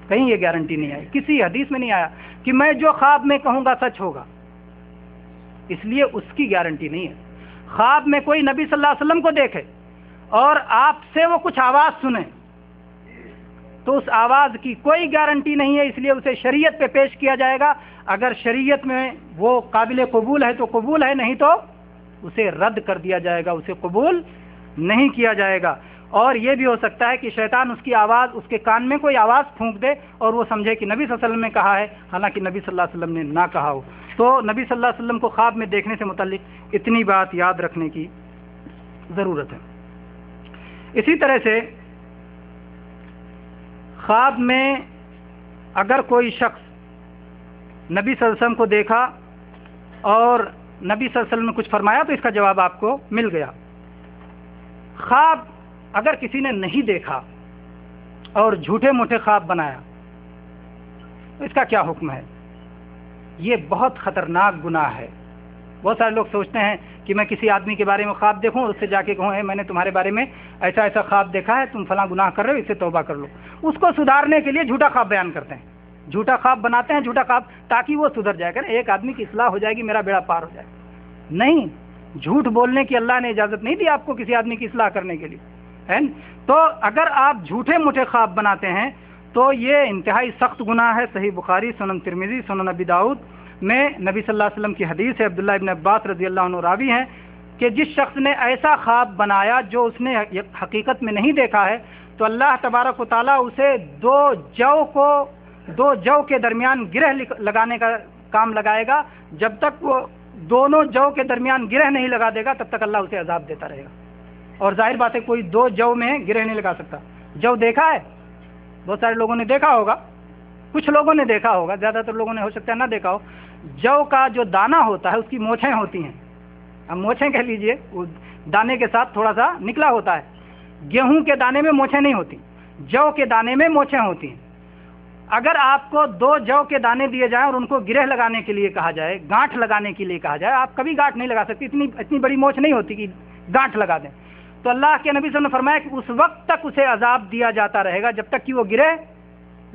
کہیں یہ گارنٹی نہیں آئی، کسی حدیث میں نہیں آیا کہ میں جو خواب میں کہوں گا سچ ہوگا، اس لیے اس کی گارنٹی نہیں ہے۔ خواب میں کوئی نبی صلی اللہ علیہ وسلم کو دیکھے اور آپ سے وہ کچھ آواز سنے تو اس آواز کی کوئی گارنٹی نہیں ہے، اس لیے اسے شریعت پہ پیش کیا جائے گا۔ اگر شریعت میں وہ قابل قبول ہے تو قبول ہے، نہیں تو اسے رد کر دیا جائے گا، اسے قبول نہیں کیا جائے گا۔ اور یہ بھی ہو سکتا ہے کہ شیطان اس کی آواز، اس کے کان میں کوئی آواز پھونک دے اور وہ سمجھے کہ نبی صلی اللہ علیہ وسلم نے کہا ہے، حالانکہ نبی صلی اللہ علیہ وسلم نے نہ کہا ہو۔ تو نبی صلی اللہ علیہ وسلم کو خواب میں دیکھنے سے متعلق اتنی بات یاد رکھنے کی ضرورت ہے۔ اسی طرح سے خواب میں اگر کوئی شخص نبی صلی اللہ علیہ وسلم کو دیکھا اور نبی صلی اللہ علیہ وسلم نے کچھ فرمایا تو اس کا جواب آپ کو مل گیا۔ خواب اگر کسی نے نہیں دیکھا اور جھوٹے موٹے خواب بنایا تو اس کا کیا حکم ہے؟ یہ بہت خطرناک گناہ ہے۔ بہت سارے لوگ سوچتے ہیں کہ میں کسی آدمی کے بارے میں خواب دیکھوں اور اس سے جا کے کہوں میں نے تمہارے بارے میں ایسا ایسا خواب دیکھا ہے، تم فلاں گناہ کر رہے ہو، اس سے توبہ کر لو۔ اس کو سدھارنے کے لیے جھوٹا خواب بیان کرتے ہیں، جھوٹا خواب بناتے ہیں، جھوٹا خواب تاکہ وہ سدھر جائے، کہ ایک آدمی کی اصلاح ہو جائے گی، میرا بیڑا پار ہو جائے گا۔ نہیں، جھوٹ بولنے کی اللہ نے اجازت نہیں دی آپ کو کسی آدمی کی اصلاح کرنے کے لیے، ہے۔ تو اگر آپ جھوٹے موٹے خواب بناتے ہیں تو یہ انتہائی سخت گناہ ہے۔ صحیح بخاری، سنن ترمذی، سنن ابی داؤد میں نبی صلی اللہ علیہ وسلم کی حدیث ہے، عبداللہ ابن عباس رضی اللہ عنہ راوی ہیں کہ جس شخص نے ایسا خواب بنایا جو اس نے حقیقت میں نہیں دیکھا ہے تو اللہ تبارک و تعالیٰ اسے دو جو کے درمیان گرہ لگانے کا کام لگائے گا۔ جب تک وہ دونوں جو کے درمیان گرہ نہیں لگا دے گا تب تک اللہ اسے عذاب دیتا رہے گا۔ اور ظاہر بات ہے کوئی دو جو میں گرہ نہیں لگا سکتا۔ جو دیکھا ہے، بہت سارے لوگوں نے دیکھا ہوگا، کچھ لوگوں نے دیکھا ہوگا، زیادہ تر لوگوں نے ہو سکتا ہے نہ دیکھا ہو۔ جو کا جو دانہ ہوتا ہے اس کی مونچھیں ہوتی ہیں، اب مونچھیں کہہ لیجئے، وہ دانے کے ساتھ تھوڑا سا نکلا ہوتا ہے۔ گیہوں کے دانے میں مونچھیں نہیں ہوتی، جو کے دانے میں مونچھیں ہوتی ہیں۔ اگر آپ کو دو جو کے دانے دیے جائیں اور ان کو گرہ لگانے کے لیے کہا جائے، گانٹھ لگانے کے لیے کہا جائے، آپ کبھی گانٹھ نہیں لگا سکتے، اتنی بڑی مونچھ نہیں ہوتی کہ گانٹھ لگا دیں۔ تو اللہ کے نبی صلی اللہ علیہ وسلم نے فرمایا کہ اس وقت تک اسے عذاب دیا جاتا رہے گا جب تک کہ وہ گرہ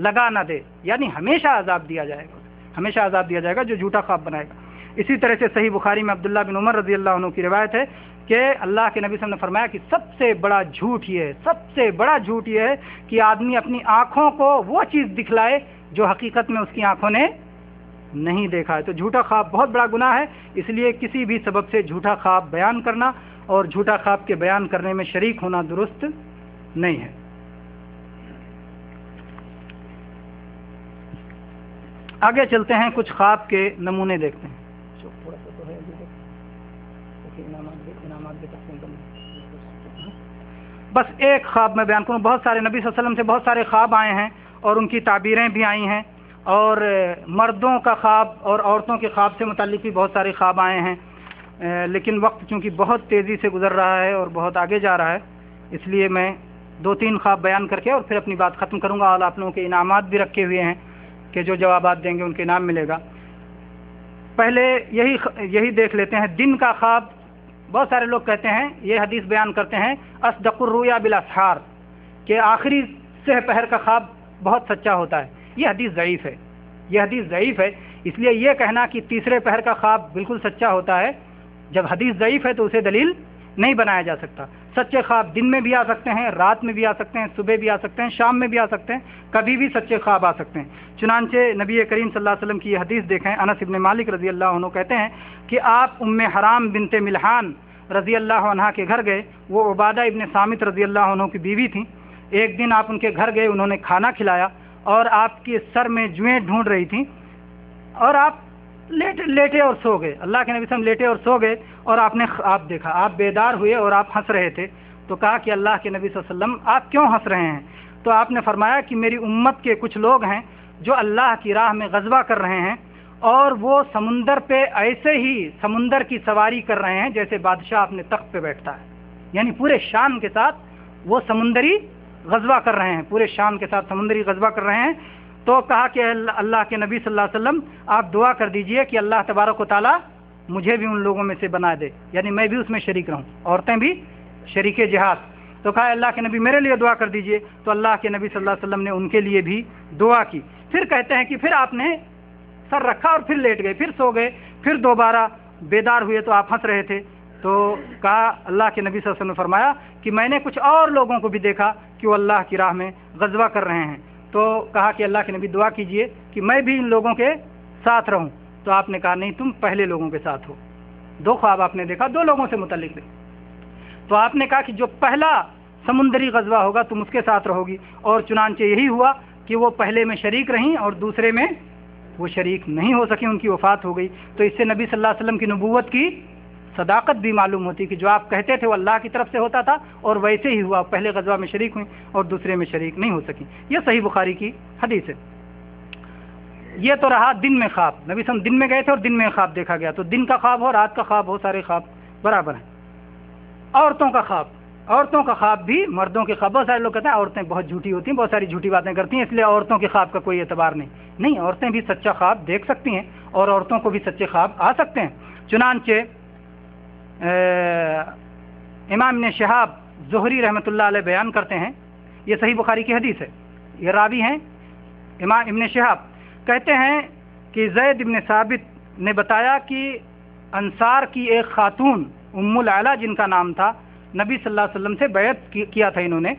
لگا نہ دے، یعنی ہمیشہ عذاب دیا جائے گا، ہمیشہ عذاب دیا جائے گا جو جھوٹا خواب بنائے گا۔ اسی طرح سے صحیح بخاری میں عبداللہ بن عمر رضی اللہ عنہ کی روایت ہے کہ اللہ کے نبی صلی اللہ علیہ وسلم نے فرمایا کہ سب سے بڑا جھوٹ یہ ہے، سب سے بڑا جھوٹ یہ ہے کہ آدمی اپنی آنکھوں کو وہ چیز دکھلائے جو حقیقت میں اس کی آنکھوں نے نہیں دیکھا ہے۔ تو جھوٹا خواب بہت بڑا گناہ ہے، اس لیے کسی بھی سبب سے جھوٹا خواب بیان کرنا اور جھوٹا خواب کے بیان کرنے میں شریک ہونا درست نہیں ہے۔ آگے چلتے ہیں، کچھ خواب کے نمونے دیکھتے ہیں۔ بس ایک خواب میں بیان کروں، بہت سارے نبی صلی اللہ علیہ وسلم سے بہت سارے خواب آئے ہیں اور ان کی تعبیریں بھی آئی ہیں، اور مردوں کا خواب اور عورتوں کے خواب سے متعلق بھی بہت سارے خواب آئے ہیں، لیکن وقت چونکہ بہت تیزی سے گزر رہا ہے اور بہت آگے جا رہا ہے، اس لیے میں 2-3 خواب بیان کر کے اور پھر اپنی بات ختم کروں گا، اور آپ لوگوں کے انعامات بھی رکھے ہوئے ہیں کہ جو جوابات دیں گے ان کے انعام ملے گا۔ پہلے یہی دیکھ لیتے ہیں دن کا خواب۔ بہت سارے لوگ کہتے ہیں، یہ حدیث بیان کرتے ہیں، اصدق الرؤیا بالاسحار، کہ آخری سہ پہر کا خواب بہت سچا ہوتا ہے۔ یہ حدیث ضعیف ہے، یہ حدیث ضعیف ہے، اس لیے یہ کہنا کہ تیسرے پہر کا خواب بالکل سچا ہوتا ہے، جب حدیث ضعیف ہے تو اسے دلیل نہیں بنایا جا سکتا۔ سچے خواب دن میں بھی آ سکتے ہیں، رات میں بھی آ سکتے ہیں، صبح بھی آ سکتے ہیں، شام میں بھی آ سکتے ہیں، کبھی بھی سچے خواب آ سکتے ہیں۔ چنانچہ نبی کریم صلی اللہ علیہ وسلم کی یہ حدیث دیکھیں، انس ابن مالک رضی اللہ عنہ کہتے ہیں کہ آپ ام حرام بنت ملحان رضی اللہ عنہ کے گھر گئے، وہ عبادہ ابن صامت رضی اللہ عنہ کی بیوی تھیں۔ ایک دن آپ ان کے گھر گئے، انہوں نے کھانا کھلایا اور آپ کے سر میں جوئیں ڈھونڈ رہی تھیں، اور آپ لیٹے اور سو گئے۔ اللہ کے نبی صلی اللہ علیہ وسلم لیٹے اور سو گئے، اور آپ نے خواب دیکھا، آپ بیدار ہوئے اور آپ ہنس رہے تھے۔ تو کہا کہ اللہ کے نبی صلی اللہ علیہ وسلم آپ کیوں ہنس رہے ہیں؟ تو آپ نے فرمایا کہ میری امت کے کچھ لوگ ہیں جو اللہ کی راہ میں غزوہ کر رہے ہیں، اور وہ سمندر پہ ایسے ہی سمندر کی سواری کر رہے ہیں جیسے بادشاہ اپنے تخت پہ بیٹھتا ہے، یعنی پورے شان کے ساتھ وہ سمندری غزوہ کر رہے ہیں، پورے شان کے ساتھ سمندری غزوہ کر رہے ہیں۔ تو کہا کہ اللہ کے نبی صلی اللہ علیہ وسلم آپ دعا کر دیجئے کہ اللہ تبارک و تعالیٰ مجھے بھی ان لوگوں میں سے بنا دے، یعنی میں بھی اس میں شریک رہوں، عورتیں بھی شریک جہاد۔ تو کہا اللہ کے نبی میرے لیے دعا کر دیجئے، تو اللہ کے نبی صلی اللہ علیہ وسلم نے ان کے لیے بھی دعا کی۔ پھر کہتے ہیں کہ پھر آپ نے سر رکھا اور پھر لیٹ گئے، پھر سو گئے، پھر دوبارہ بیدار ہوئے تو آپ ہنس رہے تھے۔ تو کہا اللہ کے نبی صلی اللہ علیہ وسلم نے فرمایا کہ میں نے کچھ اور لوگوں کو بھی دیکھا کہ وہ اللہ کی راہ میں غزوہ کر رہے ہیں۔ تو کہا کہ اللہ کے نبی دعا کیجئے کہ میں بھی ان لوگوں کے ساتھ رہوں۔ تو آپ نے کہا نہیں، تم پہلے لوگوں کے ساتھ ہو۔ 2 خواب آپ نے دیکھا، 2 لوگوں سے متعلق تھے۔ تو آپ نے کہا کہ جو پہلا سمندری غزوہ ہوگا تم اس کے ساتھ رہو گی، اور چنانچہ یہی ہوا کہ وہ پہلے میں شریک رہیں اور دوسرے میں وہ شریک نہیں ہو سکیں، ان کی وفات ہو گئی۔ تو اس سے نبی صلی اللہ علیہ وسلم کی نبوت کی صداقت بھی معلوم ہوتی کہ جو آپ کہتے تھے وہ اللہ کی طرف سے ہوتا تھا، اور ویسے ہی ہوا، پہلے غزوہ میں شریک ہوئیں اور دوسرے میں شریک نہیں ہو سکیں۔ یہ صحیح بخاری کی حدیث ہے۔ یہ تو رہا دن میں خواب، نبی صلی اللہ علیہ وسلم دن میں گئے تھے اور دن میں خواب دیکھا گیا، تو دن کا خواب ہو، رات کا خواب ہو، سارے خواب برابر ہیں۔ عورتوں کا خواب، عورتوں کا خواب بھی مردوں کے خواب، بہت سارے لوگ کہتے ہیں عورتیں بہت جھوٹی ہوتی ہیں، بہت ساری جھوٹی باتیں کرتی ہیں، اس لیے عورتوں کے خواب کا کوئی اعتبار نہیں، عورتیں بھی سچا خواب دیکھ سکتی ہیں اور عورتوں کو بھی سچے خواب آ سکتے ہیں۔ چنانچہ امام ابن شہاب زہری رحمۃ اللہ علیہ بیان کرتے ہیں، یہ صحیح بخاری کی حدیث ہے، یہ راوی ہیں امام ابن شہاب، کہتے ہیں کہ زید ابن ثابت نے بتایا کہ انصار کی ایک خاتون ام العلا جن کا نام تھا، نبی صلی اللہ علیہ وسلم سے بیعت کیا تھا انہوں نے۔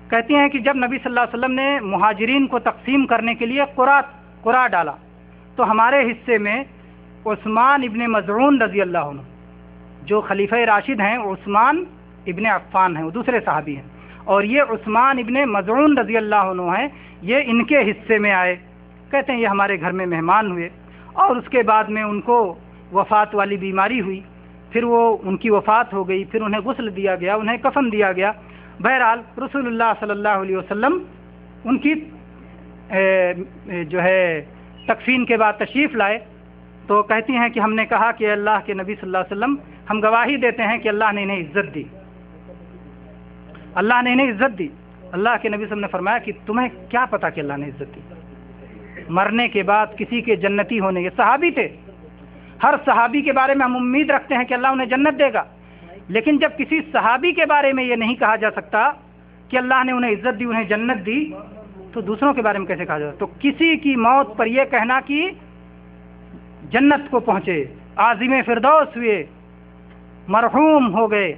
کہتی ہیں کہ جب نبی صلی اللہ علیہ وسلم نے مہاجرین کو تقسیم کرنے کے لیے قرعہ ڈالا تو ہمارے حصے میں عثمان ابن مظعون رضی اللہ عنہ، جو خلیفہ راشد ہیں، عثمان ابن عفان ہیں، وہ دوسرے صحابی ہیں، اور یہ عثمان ابن مظعون رضی اللہ عنہ ہیں، یہ ان کے حصے میں آئے۔ کہتے ہیں یہ ہمارے گھر میں مہمان ہوئے، اور اس کے بعد میں ان کو وفات والی بیماری ہوئی، پھر وہ ان کی وفات ہو گئی، پھر انہیں غسل دیا گیا، انہیں کفن دیا گیا۔ بہرحال رسول اللہ صلی اللہ علیہ وسلم ان کی جو ہے تکفین کے بعد تشریف لائے، تو کہتی ہیں کہ ہم نے کہا کہ اللہ کے نبی صلی اللہ علیہ وسلم ہم گواہی دیتے ہیں کہ اللہ نے انہیں عزت دی، اللہ نے انہیں عزت دی۔ اللہ کے نبی صلی اللہ علیہ وسلم نے فرمایا کہ تمہیں کیا پتا کہ اللہ نے عزت دی؟ مرنے کے بعد کسی کے جنتی ہونے، یہ صحابی تھے، ہر صحابی کے بارے میں ہم امید رکھتے ہیں کہ اللہ انہیں جنت دے گا، لیکن جب کسی صحابی کے بارے میں یہ نہیں کہا جا سکتا کہ اللہ نے انہیں عزت دی، انہیں جنت دی، تو دوسروں کے بارے میں کیسے کہا جائے؟ تو کسی کی موت پر یہ کہنا کہ جنت کو پہنچے، عازم فردوس ہوئے، مرحوم ہو گئے،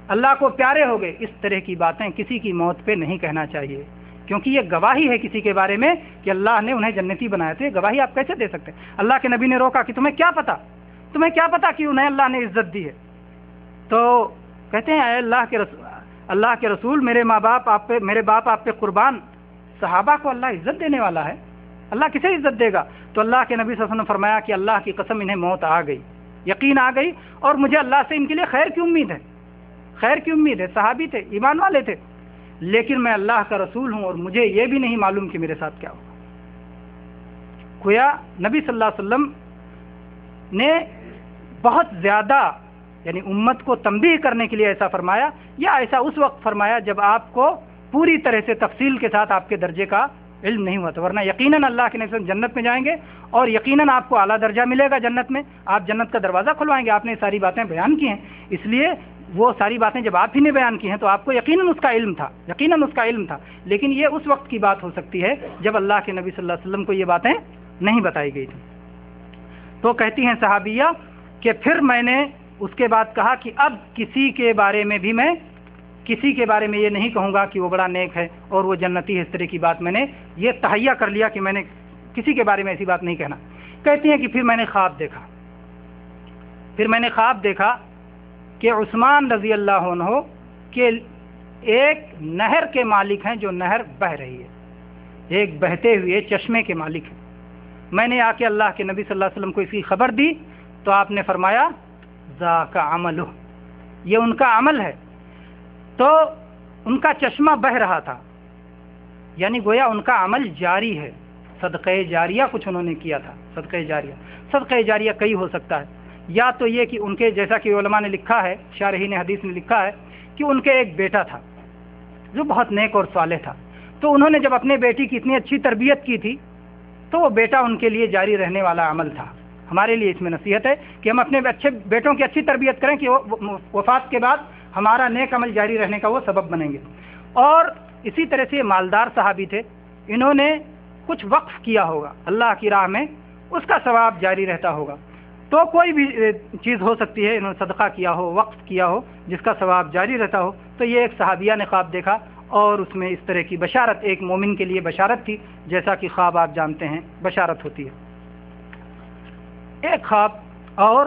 اللہ کو پیارے ہو گئے، اس طرح کی باتیں کسی کی موت پہ نہیں کہنا چاہیے، کیونکہ یہ گواہی ہے کسی کے بارے میں کہ اللہ نے انہیں جنتی بنایا تھے۔ گواہی آپ کیسے دے سکتے ہیں؟ اللہ کے نبی نے روکا کہ تمہیں کیا پتا کہ انہیں اللہ نے عزت دی ہے؟ تو کہتے ہیں اے اللہ کے رسول، میرے باپ آپ پہ قربان، صحابہ کو اللہ عزت دینے والا ہے، اللہ کسے عزت دے گا؟ تو اللہ کے نبی صلی اللہ علیہ وسلم نے فرمایا کہ اللہ کی قسم انہیں موت آ گئی، یقین آ گئی، اور مجھے اللہ سے ان کے لیے خیر کی امید ہے۔ صحابی تھے، ایمان والے تھے، لیکن میں اللہ کا رسول ہوں اور مجھے یہ بھی نہیں معلوم کہ میرے ساتھ کیا ہوگا۔ گویا نبی صلی اللہ علیہ وسلم نے بہت زیادہ یعنی امت کو تنبیہ کرنے کے لیے ایسا فرمایا، یا ایسا اس وقت فرمایا جب آپ کو پوری طرح سے تفصیل کے ساتھ آپ کے درجے کا علم نہیں ہوا تھا، ورنہ یقیناً اللہ کے نبی جنت میں جائیں گے اور یقیناً آپ کو اعلیٰ درجہ ملے گا جنت میں، آپ جنت کا دروازہ کھلوائیں گے۔ آپ نے ساری باتیں بیان کی ہیں، اس لیے وہ ساری باتیں جب آپ ہی نے بیان کی ہیں تو آپ کو یقیناً اس کا علم تھا، لیکن یہ اس وقت کی بات ہو سکتی ہے جب اللہ کے نبی صلی اللہ علیہ وسلم کو یہ باتیں نہیں بتائی گئی تھیں۔ تو کہتی ہیں صحابیہ کہ پھر میں نے اس کے بعد کہا کہ اب کسی کے بارے میں یہ نہیں کہوں گا کہ وہ بڑا نیک ہے اور وہ جنتی ہے، اس طرح کی بات میں نے یہ تہیہ کر لیا کہ میں نے کسی کے بارے میں ایسی بات نہیں کہنا۔ کہتی ہیں کہ پھر میں نے خواب دیکھا کہ عثمان رضی اللہ عنہ کہ ایک نہر کے مالک ہیں، جو نہر بہ رہی ہے، ایک بہتے ہوئے چشمے کے مالک ہیں۔ میں نے آ کے اللہ کے نبی صلی اللہ علیہ وسلم کو اس کی خبر دی تو آپ نے فرمایا ذاک عملہ، یہ ان کا عمل ہے۔ تو ان کا چشمہ بہ رہا تھا، یعنی گویا ان کا عمل جاری ہے، صدقہ جاریہ کچھ انہوں نے کیا تھا۔ صدقہ جاریہ کئی ہو سکتا ہے، یا تو یہ کہ ان کے، جیسا کہ علماء نے لکھا ہے، شارحین حدیث نے لکھا ہے کہ ان کے ایک بیٹا تھا جو بہت نیک اور صالح تھا، تو انہوں نے جب اپنے بیٹی کی اتنی اچھی تربیت کی تھی تو وہ بیٹا ان کے لیے جاری رہنے والا عمل تھا۔ ہمارے لیے اس میں نصیحت ہے کہ ہم اپنے اچھے بیٹوں کی اچھی تربیت کریں کہ وفات کے بعد ہمارا نیک عمل جاری رہنے کا وہ سبب بنیں گے۔ اور اسی طرح سے یہ مالدار صحابی تھے، انہوں نے کچھ وقف کیا ہوگا اللہ کی راہ میں، اس کا ثواب جاری رہتا ہوگا۔ تو کوئی بھی چیز ہو سکتی ہے، انہوں نے صدقہ کیا ہو، وقف کیا ہو، جس کا ثواب جاری رہتا ہو۔ تو یہ ایک صحابیہ نے خواب دیکھا اور اس میں اس طرح کی بشارت، ایک مومن کے لیے بشارت تھی، جیسا کہ خواب آپ جانتے ہیں بشارت ہوتی ہے۔ ایک خواب اور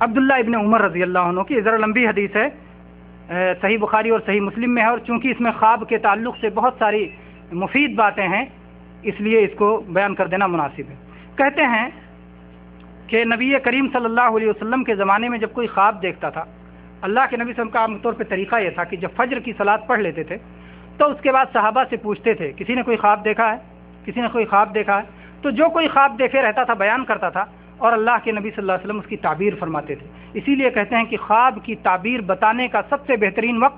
عبداللہ ابن عمر رضی اللہ عنہ کی، ذرا لمبی حدیث ہے، صحیح بخاری اور صحیح مسلم میں ہے، اور چونکہ اس میں خواب کے تعلق سے بہت ساری مفید باتیں ہیں اس لیے اس کو بیان کر دینا مناسب ہے۔ کہتے ہیں کہ نبی کریم صلی اللہ علیہ وسلم کے زمانے میں جب کوئی خواب دیکھتا تھا، اللہ کے نبی صلی اللہ علیہ وسلم کا عام طور پہ طریقہ یہ تھا کہ جب فجر کی صلاۃ پڑھ لیتے تھے تو اس کے بعد صحابہ سے پوچھتے تھے کسی نے کوئی خواب دیکھا ہے، تو جو کوئی خواب دیکھے رہتا تھا بیان کرتا تھا، اور اللہ کے نبی صلی اللہ علیہ وسلم اس کی تعبیر فرماتے تھے۔ اسی لیے کہتے ہیں کہ خواب کی تعبیر بتانے کا سب سے بہترین وقت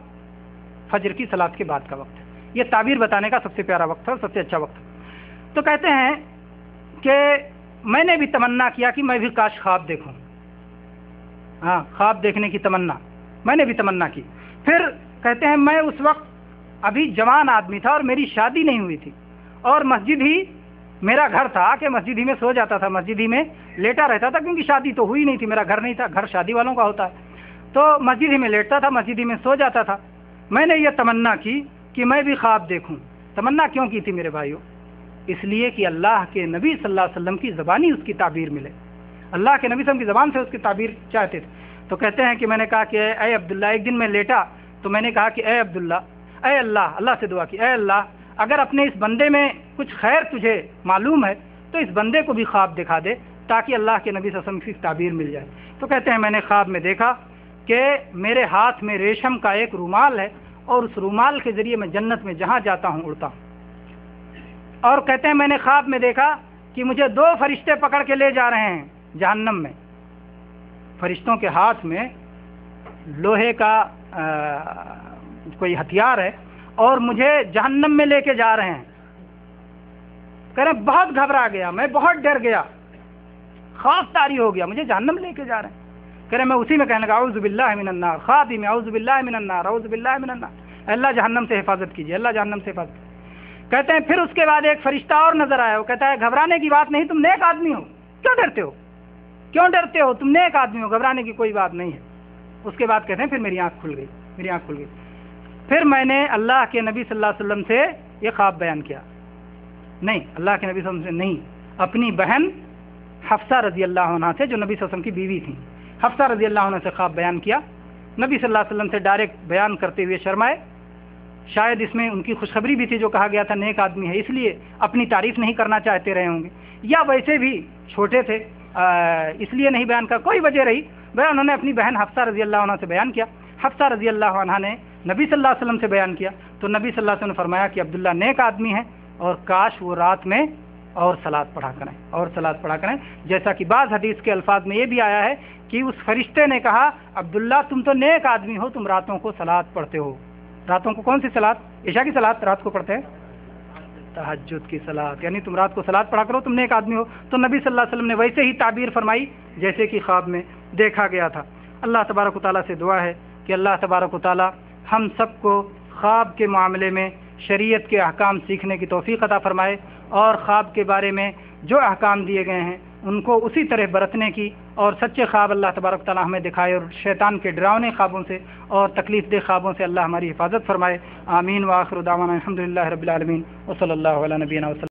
فجر کی صلاۃ کے بعد کا وقت ہے، یہ تعبیر بتانے کا سب سے پیارا وقت ہے اور سب سے اچھا وقت ہے۔ تو کہتے ہیں کہ میں نے بھی تمنا کیا کہ میں بھی کاش خواب دیکھوں، خواب دیکھنے کی تمنا میں نے بھی تمنا کی۔ پھر کہتے ہیں میں اس وقت ابھی جوان آدمی تھا اور میری شادی نہیں ہوئی تھی، اور مسجد ہی میرا گھر تھا کہ مسجد ہی میں سو جاتا تھا، مسجد ہی میں لیٹا رہتا تھا، کیونکہ شادی تو ہوئی نہیں تھی، میرا گھر نہیں تھا، گھر شادی والوں کا ہوتا ہے، تو مسجد ہی میں لیٹتا تھا، مسجد ہی میں سو جاتا تھا۔ میں نے یہ تمنا کی کہ میں بھی خواب دیکھوں۔ تمنا کیوں کی تھی میرے بھائیوں؟ اس لیے کہ اللہ کے نبی صلی اللہ علیہ وسلم کی زبانی اس کی تعبیر ملے، اللہ کے نبی صلی اللہ علیہ وسلم کی زبان سے اس کی تعبیر چاہتے تھے۔ تو کہتے ہیں کہ میں نے کہا کہ اے عبداللہ، ایک دن میں لیٹا تو میں نے کہا کہ اے عبداللہ، اے اللہ سے دعا کی، اے اللہ اگر اپنے اس بندے میں کچھ خیر تجھے معلوم ہے تو اس بندے کو بھی خواب دکھا دے تاکہ اللہ کے نبی صلی اللہ علیہ وسلم کی تعبیر مل جائے۔ تو کہتے ہیں میں نے خواب میں دیکھا کہ میرے ہاتھ میں ریشم کا ایک رومال ہے، اور اس رومال کے ذریعے میں جنت میں جہاں جاتا ہوں اڑتا ہوں۔ اور کہتے ہیں میں نے خواب میں دیکھا کہ مجھے 2 فرشتے پکڑ کے لے جا رہے ہیں جہنم میں، فرشتوں کے ہاتھ میں لوہے کا کوئی ہتھیار ہے اور مجھے جہنم میں لے کے جا رہے ہیں۔ کہہ رہے ہیں بہت گھبرا گیا، میں بہت ڈر گیا، خوف طاری ہو گیا، مجھے جہنم لے کے جا رہے ہیں۔ کہہ رہے ہیں میں اسی میں کہنے لگا اعوذ باللہ من النار، خوابی میں اعوذ باللہ من النار، اعوذ باللہ من النار۔ اللہ جہنم سے حفاظت کیجیے، اللہ جہنم سے حفاظت کیجیے۔ کہتے ہیں پھر اس کے بعد ایک فرشتہ اور نظر آیا، وہ کہتا ہے گھبرانے کی بات نہیں، تم نیک آدمی ہو، کیوں ڈرتے ہو، کیوں ڈرتے ہو، تم نیک آدمی ہو، گھبرانے کی کوئی بات نہیں ہے۔ اس کے بعد کہتے ہیں پھر میری آنکھ کھل گئی، میری آنکھ کھل گئی، پھر میں نے اللہ کے نبی صلی اللہ علیہ وسلم سے یہ خواب بیان کیا، نہیں اللہ کے نبی صلی اللہ علیہ وسلم سے نہیں، اپنی بہن حفصہ رضی اللہ عنہ سے جو نبی صلی اللہ علیہ وسلم کی بیوی تھیں، حفصہ رضی اللہ عنہ سے خواب بیان کیا۔ نبی صلی اللہ علیہ وسلم سے ڈائریکٹ بیان کرتے ہوئے شرمائے، شاید اس میں ان کی خوشخبری بھی تھی، جو کہا گیا تھا نیک آدمی ہے، اس لیے اپنی تعریف نہیں کرنا چاہتے رہے ہوں گے، یا ویسے بھی چھوٹے تھے اس لیے نہیں بیان کر، کوئی وجہ رہی، بھائی انہوں نے اپنی بہن حفصہ رضی اللہ عنہ سے بیان کیا۔ حفصہ رضی اللہ عنہ نے نبی صلی اللہ علیہ وسلم سے بیان کیا، تو نبی صلی اللہ علیہ وسلم نے فرمایا کہ عبداللہ نیک آدمی ہے، اور کاش وہ رات میں اور صلاۃ پڑھا کریں، اور صلاۃ پڑھا کریں، جیسا کہ بعض حدیث کے الفاظ میں یہ بھی آیا ہے کہ اس فرشتے نے کہا عبداللہ تم تو نیک آدمی ہو، تم راتوں کو صلاۃ پڑھتے ہو۔ راتوں کو کون سی صلاۃ؟ عشاء کی صلاۃ رات کو پڑھتے ہیں، تہجد کی صلاۃ، یعنی تم رات کو صلاۃ پڑھا کرو، تم نیک آدمی ہو۔ تو نبی صلی اللہ علیہ وسلم نے ویسے ہی تعبیر فرمائی جیسے کہ خواب میں دیکھا گیا تھا۔ اللہ تبارک و تعالیٰ سے دعا ہے کہ اللہ تبارک و تعالیٰ ہم سب کو خواب کے معاملے میں شریعت کے احکام سیکھنے کی توفیق عطا فرمائے، اور خواب کے بارے میں جو احکام دیے گئے ہیں ان کو اسی طرح برتنے کی، اور سچے خواب اللہ تبارک و تعالیٰ ہمیں دکھائے، اور شیطان کے ڈراؤنے خوابوں سے اور تکلیف دہ خوابوں سے اللہ ہماری حفاظت فرمائے۔ آمین۔ وآخر دعوانا الحمدللہ رب العالمین، وصلی اللہ علی نبینا وسلم۔